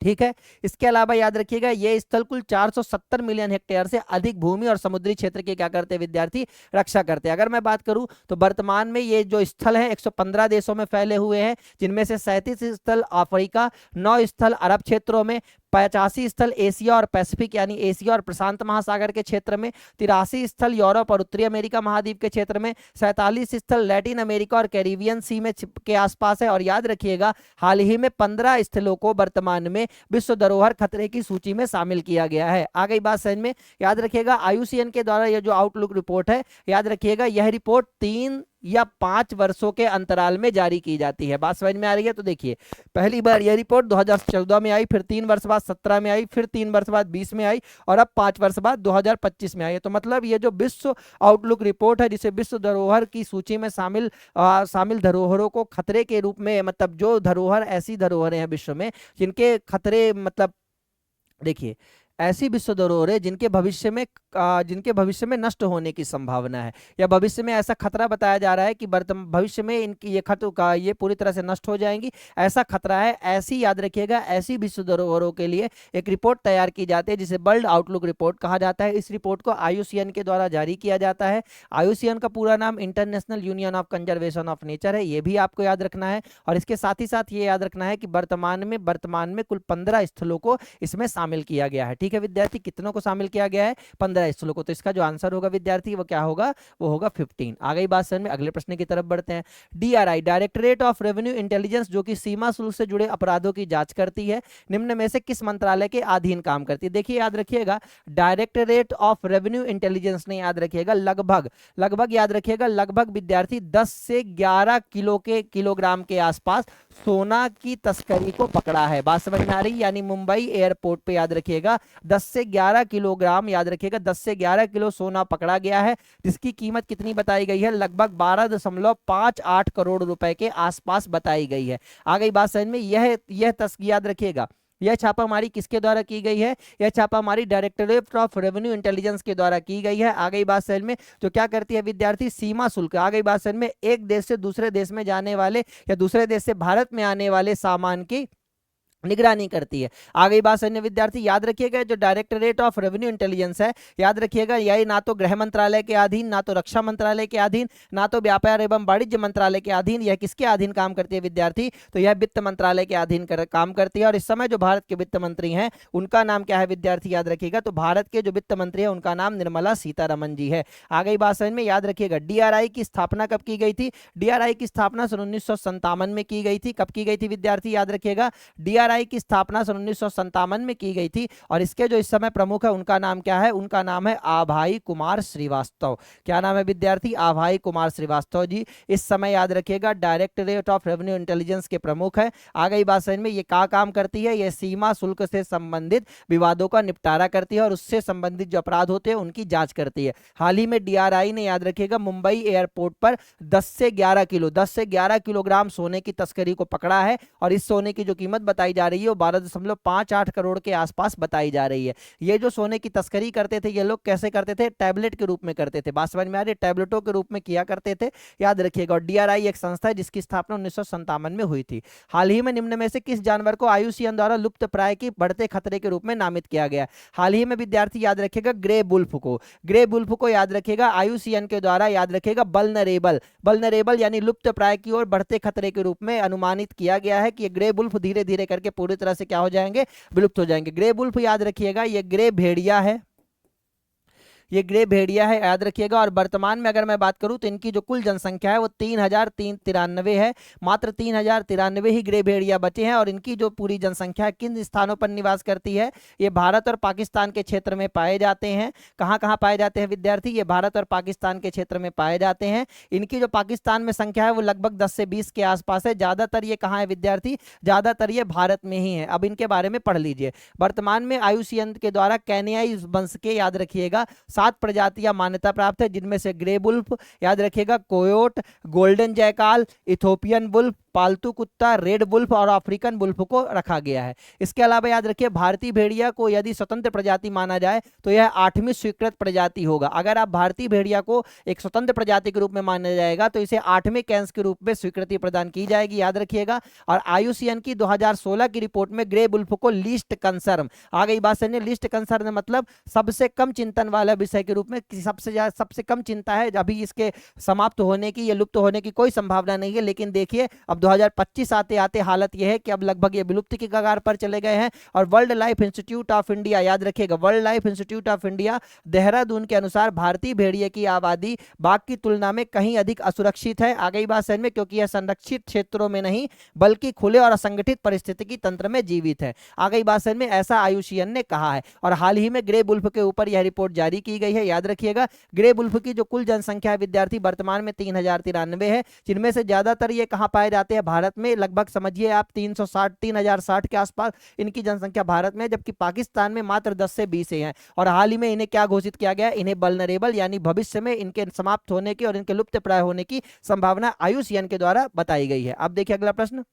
ठीक है। इसके अलावा याद रखिएगा ये स्थल कुल 470 मिलियन हेक्टेयर से अधिक भूमि और समुद्री क्षेत्र के क्या करते हैं विद्यार्थी, रक्षा करते हैं। अगर मैं बात करूं तो वर्तमान में ये जो स्थल है 115 देशों में फैले हुए हैं, जिनमें से 37 स्थल अफ्रीका, 9 स्थल अरब क्षेत्रों में, 85 स्थल एशिया और पैसिफिक यानी एशिया और प्रशांत महासागर के क्षेत्र में, 83 स्थल यूरोप और उत्तरी अमेरिका महाद्वीप के क्षेत्र में, 47 स्थल लैटिन अमेरिका और कैरिबियन सी में के आसपास है। और याद रखिएगा हाल ही में 15 स्थलों को वर्तमान में विश्व धरोहर खतरे की सूची में शामिल किया गया है। आ गई बात समझ में। याद रखिएगा आईयूसीएन के द्वारा यह जो आउटलुक रिपोर्ट है, याद रखिएगा यह रिपोर्ट 3 या 5 वर्षों के अंतराल में जारी की जाती है। बात समझ में आ रही है। तो देखिए पहली बार यह रिपोर्ट 2014 में आई, फिर 3 वर्ष बाद 17 में आई, फिर 3 वर्ष बाद 20 में आई और अब 5 वर्ष बाद 2025 में आई है। तो मतलब ये जो विश्व आउटलुक रिपोर्ट है, जिसे विश्व धरोहर की सूची में शामिल धरोहरों को खतरे के रूप में, मतलब जो धरोहर ऐसी धरोहरें हैं विश्व में जिनके खतरे, मतलब देखिए ऐसी विश्व धरोहरें जिनके भविष्य में नष्ट होने की संभावना है या भविष्य में ऐसा खतरा बताया जा रहा है कि भविष्य में इनकी ये पूरी तरह से नष्ट हो जाएंगी, ऐसा खतरा है, ऐसी याद रखिएगा ऐसी विश्व धरोहरों के लिए एक रिपोर्ट तैयार की जाती है जिसे वर्ल्ड आउटलुक रिपोर्ट कहा जाता है। इस रिपोर्ट को आईयूसीएन के द्वारा जारी किया जाता है। आईयूसीएन का पूरा नाम international union of conservation of nature है, ये भी आपको याद रखना है। और इसके साथ ही साथ ये याद रखना है कि वर्तमान में कुल 15 स्थलों को इसमें शामिल किया गया है। ठीक है विद्यार्थी, कितनों को शामिल किया गया है, 15 स्थलों को। तो इसका जो आंसर होगा विद्यार्थी वो क्या होगा, वो होगा 15। आ गई बात समझ में। अगले प्रश्न की तरफ बढ़ते हैं। DRI, directorate of revenue intelligence, जो कि सीमा शुल्क से जुड़े अपराधों की जांच करती है, निम्न में से किस मंत्रालय के अधीन काम करती है। देखिए याद रखिएगा डायरेक्टरेट ऑफ रेवेन्यू इंटेलिजेंस ने याद रखिएगा लगभग याद रखिएगा लगभग विद्यार्थी 10 से 11 किलोग्राम के आसपास सोना की तस्करी को पकड़ा है। बात समझ में आ रही, यानी मुंबई एयरपोर्ट पे याद रखिएगा 10 से 11 किलोग्राम, याद रखिएगा 10 से 11 किलो सोना पकड़ा गया है, जिसकी कीमत कितनी बताई गई है, लगभग 12.58 करोड़ रुपए के आसपास बताई गई है। आ गई बात समझ में। यह तस्करी याद रखिएगा, यह छापामारी किसके द्वारा की गई है, यह छापामारी डायरेक्टरेट ऑफ रेवेन्यू इंटेलिजेंस के द्वारा की गई है। आ गई बात समझ में। तो क्या करती है विद्यार्थी, सीमा शुल्क, आ गई बात समझ में, एक देश से दूसरे देश में जाने वाले या दूसरे देश से भारत में आने वाले सामान की निगरानी करती है। आ गई बात समझ में विद्यार्थी। याद रखिएगा जो डायरेक्टरेट ऑफ रेवेन्यू इंटेलिजेंस है, याद रखिएगा यही ना तो गृह मंत्रालय के अधीन, ना तो रक्षा मंत्रालय के अधीन, ना तो व्यापार एवं वाणिज्य मंत्रालय के अधीन, यह किसके अधीन काम करती है विद्यार्थी, तो यह वित्त मंत्रालय के अधीन काम करती है। और इस समय जो भारत के वित्त मंत्री हैं उनका नाम क्या है विद्यार्थी, याद रखिएगा तो भारत के जो वित्त मंत्री है उनका नाम निर्मला सीतारमन जी है। आ गई बात समझ में। याद रखिएगा डीआरआई की स्थापना कब की गई थी, डीआरआई की स्थापना सन 1957 में की गई थी। कब की गई थी विद्यार्थी, याद रखिएगा डीआरआई की स्थापना 1957 में की गई थी। और इसके जो इस समय प्रमुख है उनका नाम क्या है, उनका नाम है आभाई कुमार श्रीवास्तव। क्या नाम है विद्यार्थी, आभाई कुमार श्रीवास्तव जी इस समय याद रखिएगा डायरेक्टरेट ऑफ रेवेन्यू इंटेलिजेंस के प्रमुख है। आ गई बात समझ में। ये क्या काम करती है, ये सीमा शुल्क से संबंधित विवादों का निपटारा करती है और उससे संबंधित जो अपराध होते हैं उनकी जांच करती है। हाल ही में डीआरआई ने याद रखिएगा मुंबई एयरपोर्ट पर 10 से 11 किलोग्राम सोने की तस्करी को पकड़ा है और इस सोने की जो कीमत बताई जा रही है 12.58 करोड़ के आसपास बताई जा रही है। ये जो सोने की तस्करी करते थे ये लोग कैसे करते थे, टैबलेट के रूप में करते थे। बात समझ में आ रही है, टैबलेटों के रूप में किया करते थे, याद रखिएगा। और डीआरआई एक संस्था है जिसकी स्थापना 1957 में हुई थी। हाल ही में निम्न में से किस जानवर को आईयूसीएन द्वारा लुप्त प्राय की बढ़ते खतरे के रूप में नामित किया गया। हाल ही में विद्यार्थी याद रखिएगा ग्रे बुल्फ को याद रखिएगा आईयूसीएन के द्वारा याद रखिएगा बल्नरेबल यानी लुप्त प्राय की ओर बढ़ते खतरे के रूप में अनुमानित किया गया है कि ये ग्रे बुल्फ धीरे धीरे करके पूरी तरह से क्या हो जाएंगे, विलुप्त हो जाएंगे। ग्रे बुल्फ याद रखिएगा ये ग्रे भेड़िया है, ये ग्रे भेड़िया है, याद रखिएगा। और वर्तमान में अगर मैं बात करूं तो इनकी जो कुल जनसंख्या है वो 3093 है। मात्र 3093 ही ग्रे भेड़िया बचे हैं। और इनकी जो पूरी जनसंख्या किन स्थानों पर निवास करती है, ये भारत और पाकिस्तान के क्षेत्र में पाए जाते हैं। कहां कहां पाए जाते हैं विद्यार्थी, ये भारत और पाकिस्तान के क्षेत्र में पाए जाते हैं। इनकी जो पाकिस्तान में संख्या है वो लगभग 10 से 20 के आसपास है। ज्यादातर ये कहां है विद्यार्थी, ज्यादातर ये भारत में ही है। अब इनके बारे में पढ़ लीजिए। वर्तमान में आईयूसीएन के द्वारा केन्याई वंश के याद रखिएगा 7 प्रजातियां मान्यता प्राप्त है, जिनमें से ग्रे बुल्फ याद रखिएगा, कोयोट, गोल्डन जैकाल, इथोपियन बुल्फ, पालतू कुत्ता, रेड वुल्फ और अफ्रीकन वुल्फ को रखा गया है। इसके अलावा याद रखिए भारतीय भेड़िया को यदि स्वतंत्र प्रजाति माना जाए तो यह 8वीं स्वीकृत प्रजाति होगा। अगर आप भारतीय भेड़िया को एक स्वतंत्र प्रजाति के रूप में माना जाएगा तो इसे 8वें कैंस के रूप में स्वीकृति प्रदान की जाएगी, याद रखिएगा। और IUCN की 2016 की रिपोर्ट में ग्रे वुल्फ को लीस्ट कंसर्न, आ गई बात समझे। लीस्ट कंसर्न मतलब सबसे कम चिंतन वाला विषय के रूप में, सबसे कम चिंता है, अभी इसके समाप्त होने की या लुप्त होने की कोई संभावना नहीं है। लेकिन देखिए अब 2025 आते आते हालत यह है कि अब लगभग ये विलुप्ति की कगार पर चले गए हैं। और world life institute of India, याद रखिएगा, world life institute of India Dehradun के अनुसार भारतीय भेड़िए की आबादी बाघ की तुलना में कहीं अधिक असुरक्षित है। आ गई बात समझ में, क्योंकि यह संरक्षित क्षेत्रों में नहीं बल्कि खुले और असंगठित परिस्थितिकी तंत्र में जीवित है। आ गई बात समझ में, ऐसा IUCN ने कहा है। और हाल ही में ग्रे वुल्फ के ऊपर यह रिपोर्ट जारी की गई है। याद रखिएगा ग्रे वुल्फ की जो कुल जनसंख्या विद्यार्थी वर्तमान में 3093 है, जिनमें से ज्यादातर ये कहां पाए जाते हैं, भारत में। लगभग समझिए आप 3060 के आसपास इनकी जनसंख्या भारत में, जबकि पाकिस्तान में मात्र 10 से 20 हैं। और हाल ही में इन्हें क्या घोषित किया गया, इन्हें वल्नरेबल यानी भविष्य में इनके समाप्त होने की और इनके लुप्त प्राय होने की संभावना IUCN के द्वारा बताई गई है। अब देखिए अगला प्रश्न।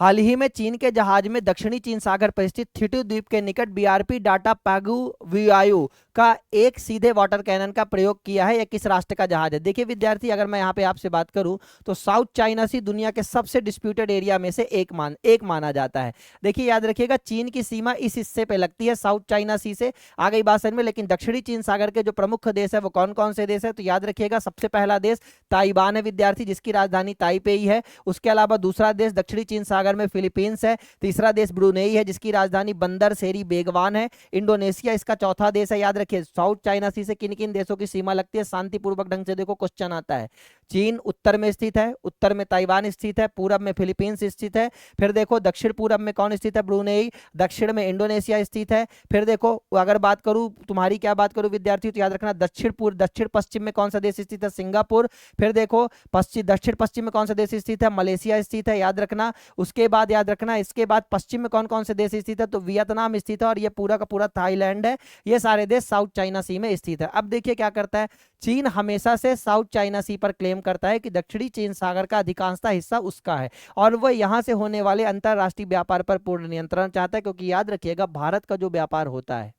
हाल ही में चीन के जहाज में दक्षिणी चीन सागर पर स्थित थिटू द्वीप के निकट BRP डाटा पैगु वियायु का एक सीधे वाटर कैनन का प्रयोग किया है। यह किस राष्ट्र का जहाज है? देखिए विद्यार्थी, अगर मैं यहाँ पे आपसे बात करूं तो साउथ चाइना सी दुनिया के सबसे डिस्प्यूटेड एरिया में से एक माना जाता है। देखिए याद रखिएगा चीन की सीमा इस हिस्से पे लगती है साउथ चाइना सी से, आ गई बात समझ में। लेकिन दक्षिणी चीन सागर के जो प्रमुख देश है वो कौन कौन से देश है, तो याद रखिएगा सबसे पहला देश ताइवान है विद्यार्थी, जिसकी राजधानी ताइपेई है। उसके अलावा दूसरा देश दक्षिणी चीन सागर में फिलीपींस है। तीसरा देश ब्रुनेई है, जिसकी राजधानी बंदर सेरी बेगवान है। इंडोनेशिया इसका चौथा देश है। याद रखिए साउथ चाइना सी से किन किन देशों की सीमा लगती है, शांतिपूर्वक ढंग से देखो क्वेश्चन आता है। चीन उत्तर में स्थित है, उत्तर में ताइवान स्थित है, पूरब में फिलीपींस स्थित है। फिर देखो दक्षिण पूरब में कौन स्थित है, ब्रुनेई। दक्षिण में इंडोनेशिया स्थित है। फिर देखो अगर बात करूं तुम्हारी क्या बात करूं विद्यार्थी, तो याद रखना दक्षिण पश्चिम में कौन सा देश स्थित है, सिंगापुर। फिर देखो दक्षिण पश्चिम में कौन सा देश स्थित है, मलेशिया स्थित है, याद रखना। उसके बाद याद रखना इसके बाद पश्चिम में कौन कौन से देश स्थित है, तो वियतनाम स्थित है, और ये पूरा का पूरा थाईलैंड है। ये सारे देश साउथ चाइना सी में स्थित है। अब देखिए क्या करता है, चीन हमेशा से साउथ चाइना सी पर क्लेम करता है कि दक्षिणी चीन सागर का अधिकांशतः हिस्सा उसका है, और वह यहां से होने वाले अंतरराष्ट्रीय व्यापार पर पूर्ण नियंत्रण चाहता है। क्योंकि याद रखिएगा भारत का जो व्यापार होता है,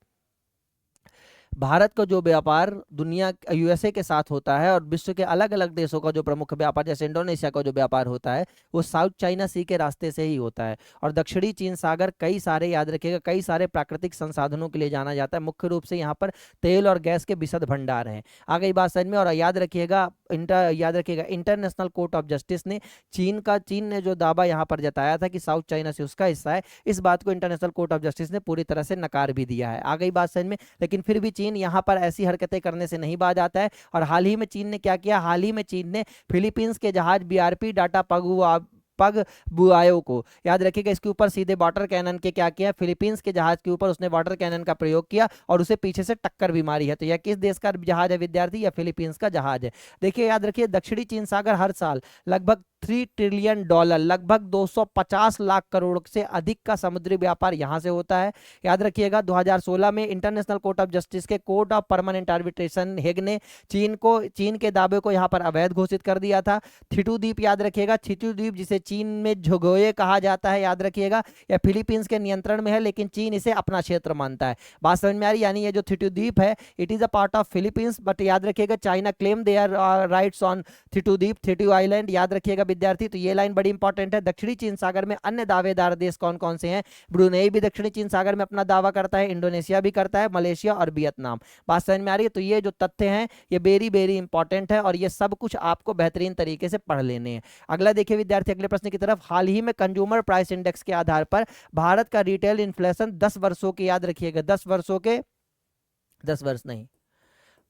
भारत का जो व्यापार दुनिया USA के साथ होता है और विश्व के अलग अलग देशों का जो प्रमुख व्यापार जैसे इंडोनेशिया का जो व्यापार होता है वो साउथ चाइना सी के रास्ते से ही होता है। और दक्षिणी चीन सागर कई सारे, याद रखिएगा, कई सारे प्राकृतिक संसाधनों के लिए जाना जाता है। मुख्य रूप से यहाँ पर तेल और गैस के विशद भंडार हैं। आ गई बात समझ में। और याद रखिएगा इंटरनेशनल कोर्ट ऑफ जस्टिस ने चीन ने जो दावा यहाँ पर जताया था कि साउथ चाइना सी उसका हिस्सा है, इस बात को इंटरनेशनल कोर्ट ऑफ जस्टिस ने पूरी तरह से नकार भी दिया है। आ गई बात समझ में। लेकिन फिर भी चीन यहां पर ऐसी हरकतें करने से नहीं बाज आता है। और हाल ही में चीन ने क्या किया, हाल ही में चीन ने फिलीपींस के जहाज BRP डाटा पग बुआयो को, याद रखिएगा, इसके ऊपर सीधे वाटर कैनन के क्या किया, फिलीपींस के जहाज के ऊपर उसने वाटर कैनन का प्रयोग किया और उसे पीछे से टक्कर भी मारी है। तो यह किस देश का जहाज है विद्यार्थी, या फिलीपींस का जहाज है। देखिए याद रखिए दक्षिणी चीन सागर हर साल लगभग $3 ट्रिलियन, लगभग 250 लाख करोड़ से अधिक का समुद्री व्यापार यहां से होता है। याद रखिएगा 2016 में इंटरनेशनल कोर्ट ऑफ जस्टिस के court of permanent arbitration Hague ने चीन के दावे को यहां पर अवैध घोषित कर दिया था। थिटू द्वीप, याद रखिएगा थिटू द्वीप जिसे चीन में झोगोए कहा जाता है, याद रखिएगा, यह फिलीपींस के नियंत्रण में है लेकिन चीन इसे अपना क्षेत्र मानता है। बात समझ में आ रही, यानी ये जो थिटू द्वीप है it is a part of Philippines, but याद रखिएगा China claim their rights on Thitu द्वीप, थिटू आइलैंड। याद रखिएगा विद्यार्थी, तो ये लाइन बड़ी इंपॉर्टेंट है। दक्षिणी चीन सागर में अन्य दावेदार देश कौन कौन से हैं, ब्रुनेई भी दक्षिणी चीन सागर में अपना दावा करता है, इंडोनेशिया भी करता है, मलेशिया और वियतनाम। बात समझ में आ रही है। तो ये जो तथ्य हैं ये वेरी वेरी इंपॉर्टेंट है और ये सब कुछ आपको बेहतरीन तरीके से पढ़ लेने हैं। अगला देखिए विद्यार्थी, अगले प्रश्न की तरफ। हाल ही में कंज्यूमर प्राइस इंडेक्स के आधार पर भारत का रिटेल इन्फ्लेशन 10 वर्षों के, याद रखिएगा 10 वर्षों के, 10 वर्ष नहीं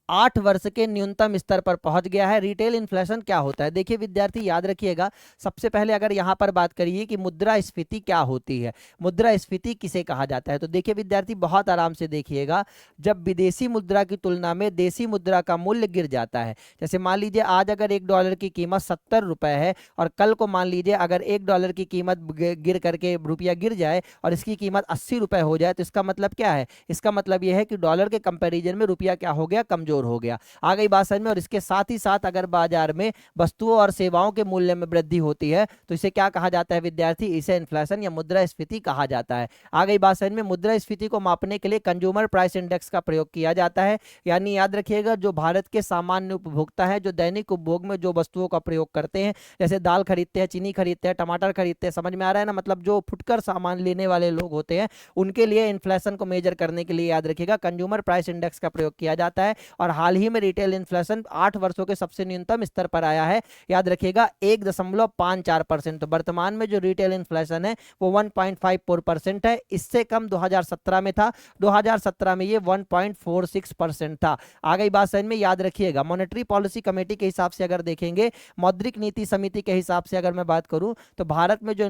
8 वर्ष के न्यूनतम स्तर पर पहुंच गया है। रिटेल इन्फ्लेशन क्या होता है, देखिए विद्यार्थी याद रखिएगा, सबसे पहले अगर यहां पर बात करिए कि मुद्रास्फीति क्या होती है, मुद्रास्फीति किसे कहा जाता है, तो देखिए विद्यार्थी बहुत आराम से देखिएगा, जब विदेशी मुद्रा की तुलना में देशी मुद्रा का मूल्य गिर जाता है, जैसे मान लीजिए आज अगर $1 की कीमत 70 रुपए है और कल को मान लीजिए अगर $1 की कीमत गिर करके रुपया गिर जाए और इसकी कीमत 80 रुपए हो जाए, तो इसका मतलब क्या है, इसका मतलब यह है कि डॉलर के कंपेरिजन में रुपया क्या हो गया, कमजोर कमजोर हो गया। आ गई बात समझ में। और इसके साथ ही साथ अगर बाजार में वस्तुओं और सेवाओं के मूल्य में वृद्धि होती है तो इसे क्या कहा जाता है विद्यार्थी? इसे इन्फ्लेशन या मुद्रास्फीति कहा जाता है। आ गई बात समझ में। मुद्रास्फीति को मापने के लिए कंज्यूमर प्राइस इंडेक्स का प्रयोग किया जाता है। यानी याद रखिएगा, जो भारत के सामान्य उपभोक्ता है, जो दैनिक उपभोग में जो वस्तुओं का प्रयोग करते हैं, जैसे दाल खरीदते हैं, चीनी खरीदते हैं, टमाटर खरीदते हैं, समझ में आ रहा है ना? मतलब जो फुटकर सामान लेने वाले लोग होते हैं उनके लिए इन्फ्लेशन को मेजर करने के लिए याद रखिएगा कंज्यूमर प्राइस इंडेक्स का प्रयोग किया जाता है। और हाल ही में रिटेल इन्फ्लेशन 8 वर्षों के सबसे न्यूनतम स्तर पर आया है, याद रखिएगा 1.54%। तो वर्तमान में जो रिटेल इन्फ्लेशन है वो 1.54% है। इससे कम 2017 में था, 2017 में ये 1.46% था। आ गई बात समझ में। याद रखिएगा मॉनेटरी पॉलिसी कमेटी के हिसाब से अगर देखेंगे, मौद्रिक नीति समिति के हिसाब से अगर मैं बात करूं, तो भारत में जो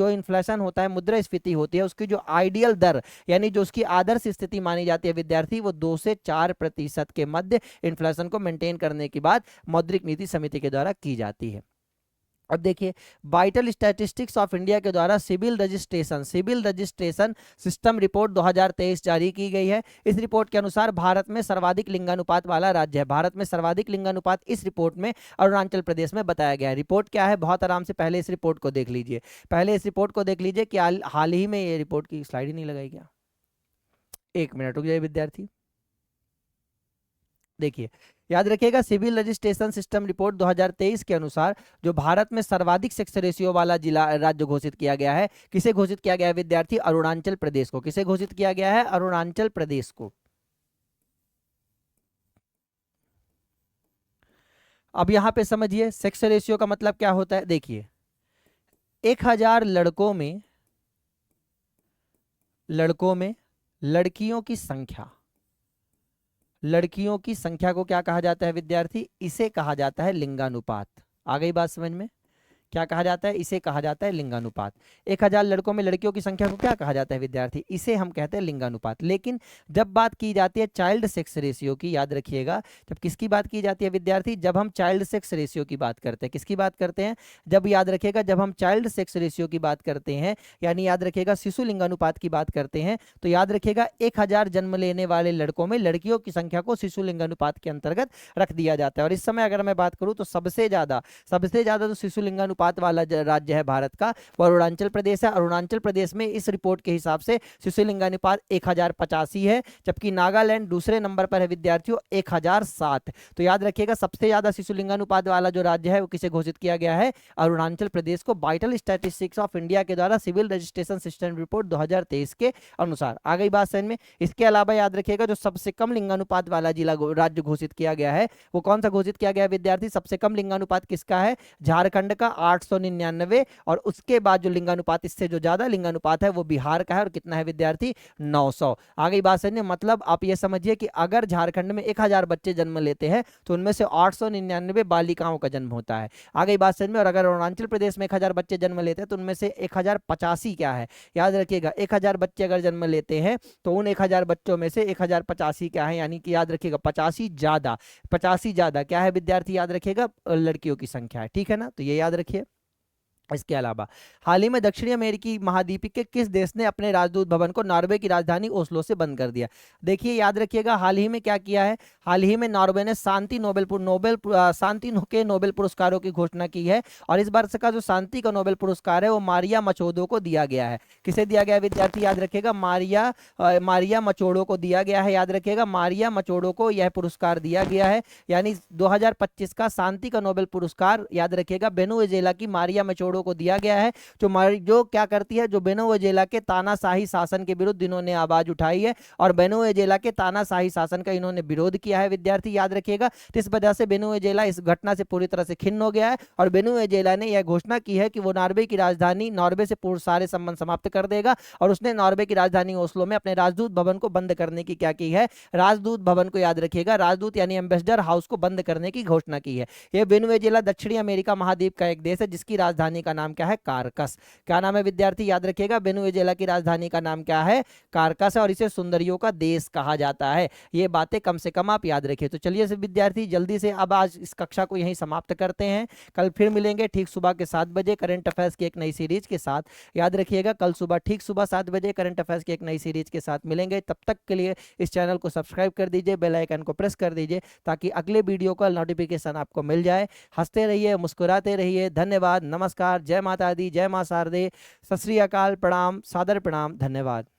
इन्फ्लेशन होता है, मुद्रास्फीति होती है, उसकी जो आइडियल दर यानी जो उसकी आदर्श स्थिति मानी जाती है विद्यार्थी, वो 2 से 4% के मध्य इन्फ्लेशन को मेंटेन करने की बात मौद्रिक नीति समिति के द्वारा की जाती है। अब देखिए, वाइटल स्टैटिस्टिक्स ऑफ इंडिया के द्वारा सिविल रजिस्ट्रेशन सिस्टम रिपोर्ट 2023 जारी की गई है। इस रिपोर्ट के अनुसार भारत में सर्वाधिक लिंगानुपात वाला राज्य है। भारत में सर्वाधिक लिंगानुपात इस रिपोर्ट में अरुणाचल प्रदेश में बताया गया है। रिपोर्ट क्या है? बहुत आराम से पहले इस रिपोर्ट को देख लीजिए। पहले इस रिपोर्ट को देख लीजिए कि हाल ही में ये रिपोर्ट की स्लाइड ही नहीं लगाई क्या? 1 मिनट रुक जाइए विद्यार्थी। देखिए, याद रखिएगा सिविल रजिस्ट्रेशन सिस्टम रिपोर्ट 2023 के अनुसार जो भारत में सर्वाधिक सेक्स रेशियो वाला जिला राज्य घोषित किया गया है, किसे घोषित किया गया है विद्यार्थी? अरुणाचल प्रदेश को। किसे घोषित किया गया है? अरुणाचल प्रदेश को। अब यहां पे समझिए सेक्स रेशियो का मतलब क्या होता है। देखिए, 1000 लड़कों में लड़कियों की संख्या को क्या कहा जाता है विद्यार्थी? इसे कहा जाता है लिंगानुपात। आ गई बात समझ में? क्या कहा जाता है? इसे कहा जाता है लिंगानुपात। 1000 लड़कों में लड़कियों की संख्या को क्या कहा जाता है विद्यार्थी? इसे हम कहते हैं लिंगानुपात। लेकिन जब बात की जाती है चाइल्ड सेक्स रेशियो की, याद रखिएगा, जब किसकी बात की जाती है विद्यार्थी? जब हम चाइल्ड सेक्स रेशियो की बात करते हैं। किसकी बात करते हैं? जब याद रखिएगा, जब हम चाइल्ड सेक्स रेशियो की बात करते हैं, यानी याद रखिएगा शिशु लिंगानुपात की बात करते हैं, तो याद रखिएगा 1000 जन्म लेने वाले लड़कों में लड़कियों की संख्या को शिशु लिंगानुपात के अंतर्गत रख दिया जाता है। और इस समय अगर मैं बात करूं तो सबसे ज्यादा जो शिशु लिंगानुपात वाला राज्य है भारत का, वो अरुणाचल प्रदेश है। अरुणाचल प्रदेश में इस रिपोर्ट के हिसाब से शिशु लिंगानुपात 1085 है, जबकि नागालैंड दूसरे नंबर पर है विद्यार्थियों 1007। तो याद रखिएगा सबसे ज्यादा शिशु लिंगानुपात वाला जो राज्य है वो किसे घोषित किया गया है? अरुणाचल प्रदेश को, वाइटल स्टैटिस्टिक्स ऑफ इंडिया के द्वारा सिविल रजिस्ट्रेशन सिस्टम रिपोर्ट 2023 के अनुसार। आ गई बात समझ में? इसके अलावा याद रखिएगा जो सबसे कम लिंगानुपात वाला राज्य घोषित किया गया है, वो कौन सा घोषित किया गया विद्यार्थी? सबसे कम लिंगानुपात किसका है? झारखंड का 899। और उसके बाद जो लिंगानुपात, इससे जो ज्यादा लिंगानुपात है वो बिहार का है, और कितना है विद्यार्थी? 900। आ गई बात समझने? मतलब आप ये समझिए कि अगर झारखंड में 1000 बच्चे जन्म लेते हैं तो उनमें से 899 बालिकाओं का जन्म होता है। आ गई बात समझ में? और अगर अरुणाचल प्रदेश में 1000 बच्चे जन्म लेते हैं तो उनमें से 1085 क्या है? याद रखिएगा 1000 बच्चे अगर जन्म लेते हैं तो उन 1000 बच्चों में से 1085 क्या है? यानी कि याद रखिएगा 85 ज्यादा क्या है विद्यार्थी? याद रखिएगा लड़कियों की संख्या है। ठीक है ना? तो ये याद रखिए। इसके अलावा हाल ही में दक्षिणी अमेरिकी महाद्वीप के किस देश ने अपने राजदूत भवन को नॉर्वे की राजधानी ओस्लो से बंद कर दिया? देखिए, याद रखिएगा हाल ही में क्या किया है? हाल ही में नॉर्वे ने शांति के नोबेल पुरस्कारों की घोषणा की है। और इस वर्ष का जो शांति का नोबेल पुरस्कार है वो मारिया मचोदो को दिया गया है। किसे दिया गया विद्यार्थी? याद रखिएगा मारिया मचोडो को दिया गया है। याद रखिएगा मारिया मचोडो को यह पुरस्कार दिया गया है। यानी 2025 का शांति का नोबेल पुरस्कार याद रखिएगा वेनेजुएला की मारिया मचोडो को दिया गया है, जो क्या करती है? जो वेनेजुएला के तानाशाही शासन के विरुद्ध इन्होंने आवाज उठाई है, और वेनेजुएला के तानाशाही शासन का इन्होंने विरोध किया है विद्यार्थी। याद रखिएगा तो इस वजह से वेनेजुएला इस घटना से पूरी तरह से खिन्न हो गया है, और वेनेजुएला ने यह घोषणा की है कि वो नॉर्वे से पूर्ण सारे संबंध समाप्त कर देगा। और उसने नॉर्वे की राजधानी ओस्लो में अपने राजदूत भवन को बंद करने की क्या की है? राजदूत भवन को, याद रखिएगा, राजदूत यानी एम्बेसडर हाउस को बंद करने की घोषणा की है। यह वेनेजुएला दक्षिणी अमेरिका महाद्वीप का एक देश है जिसकी राजधानी का नाम क्या है? कारकस। क्या नाम है विद्यार्थी? याद रखिएगा, वेनेजुएला की राजधानी का नाम क्या है? कारकस है, और इसे सुंदरियों का देश कहा जाता है। ये बातें कम से कम आप याद रखिए। तो चलिए से विद्यार्थी जल्दी से अब आज इस कक्षा को यहीं समाप्त करते हैं। कल फिर मिलेंगे ठीक सुबह के 7 बजे करंट अफेयर्स की एक नई सीरीज के साथ। याद रखिएगा, कल सुबह ठीक सुबह 7 बजे करंट अफेयर्स की एक नई सीरीज के साथ मिलेंगे। तब तक के लिए इस चैनल को सब्सक्राइब कर दीजिए, बेल आइकन को प्रेस कर दीजिए, ताकि अगले वीडियो का नोटिफिकेशन आपको मिल जाए। हंसते रहिए, मुस्कुराते रहिए। धन्यवाद, नमस्कार, जय माता दी, जय मां शारदे, सत श्री अकाल, प्रणाम, सादर प्रणाम, धन्यवाद।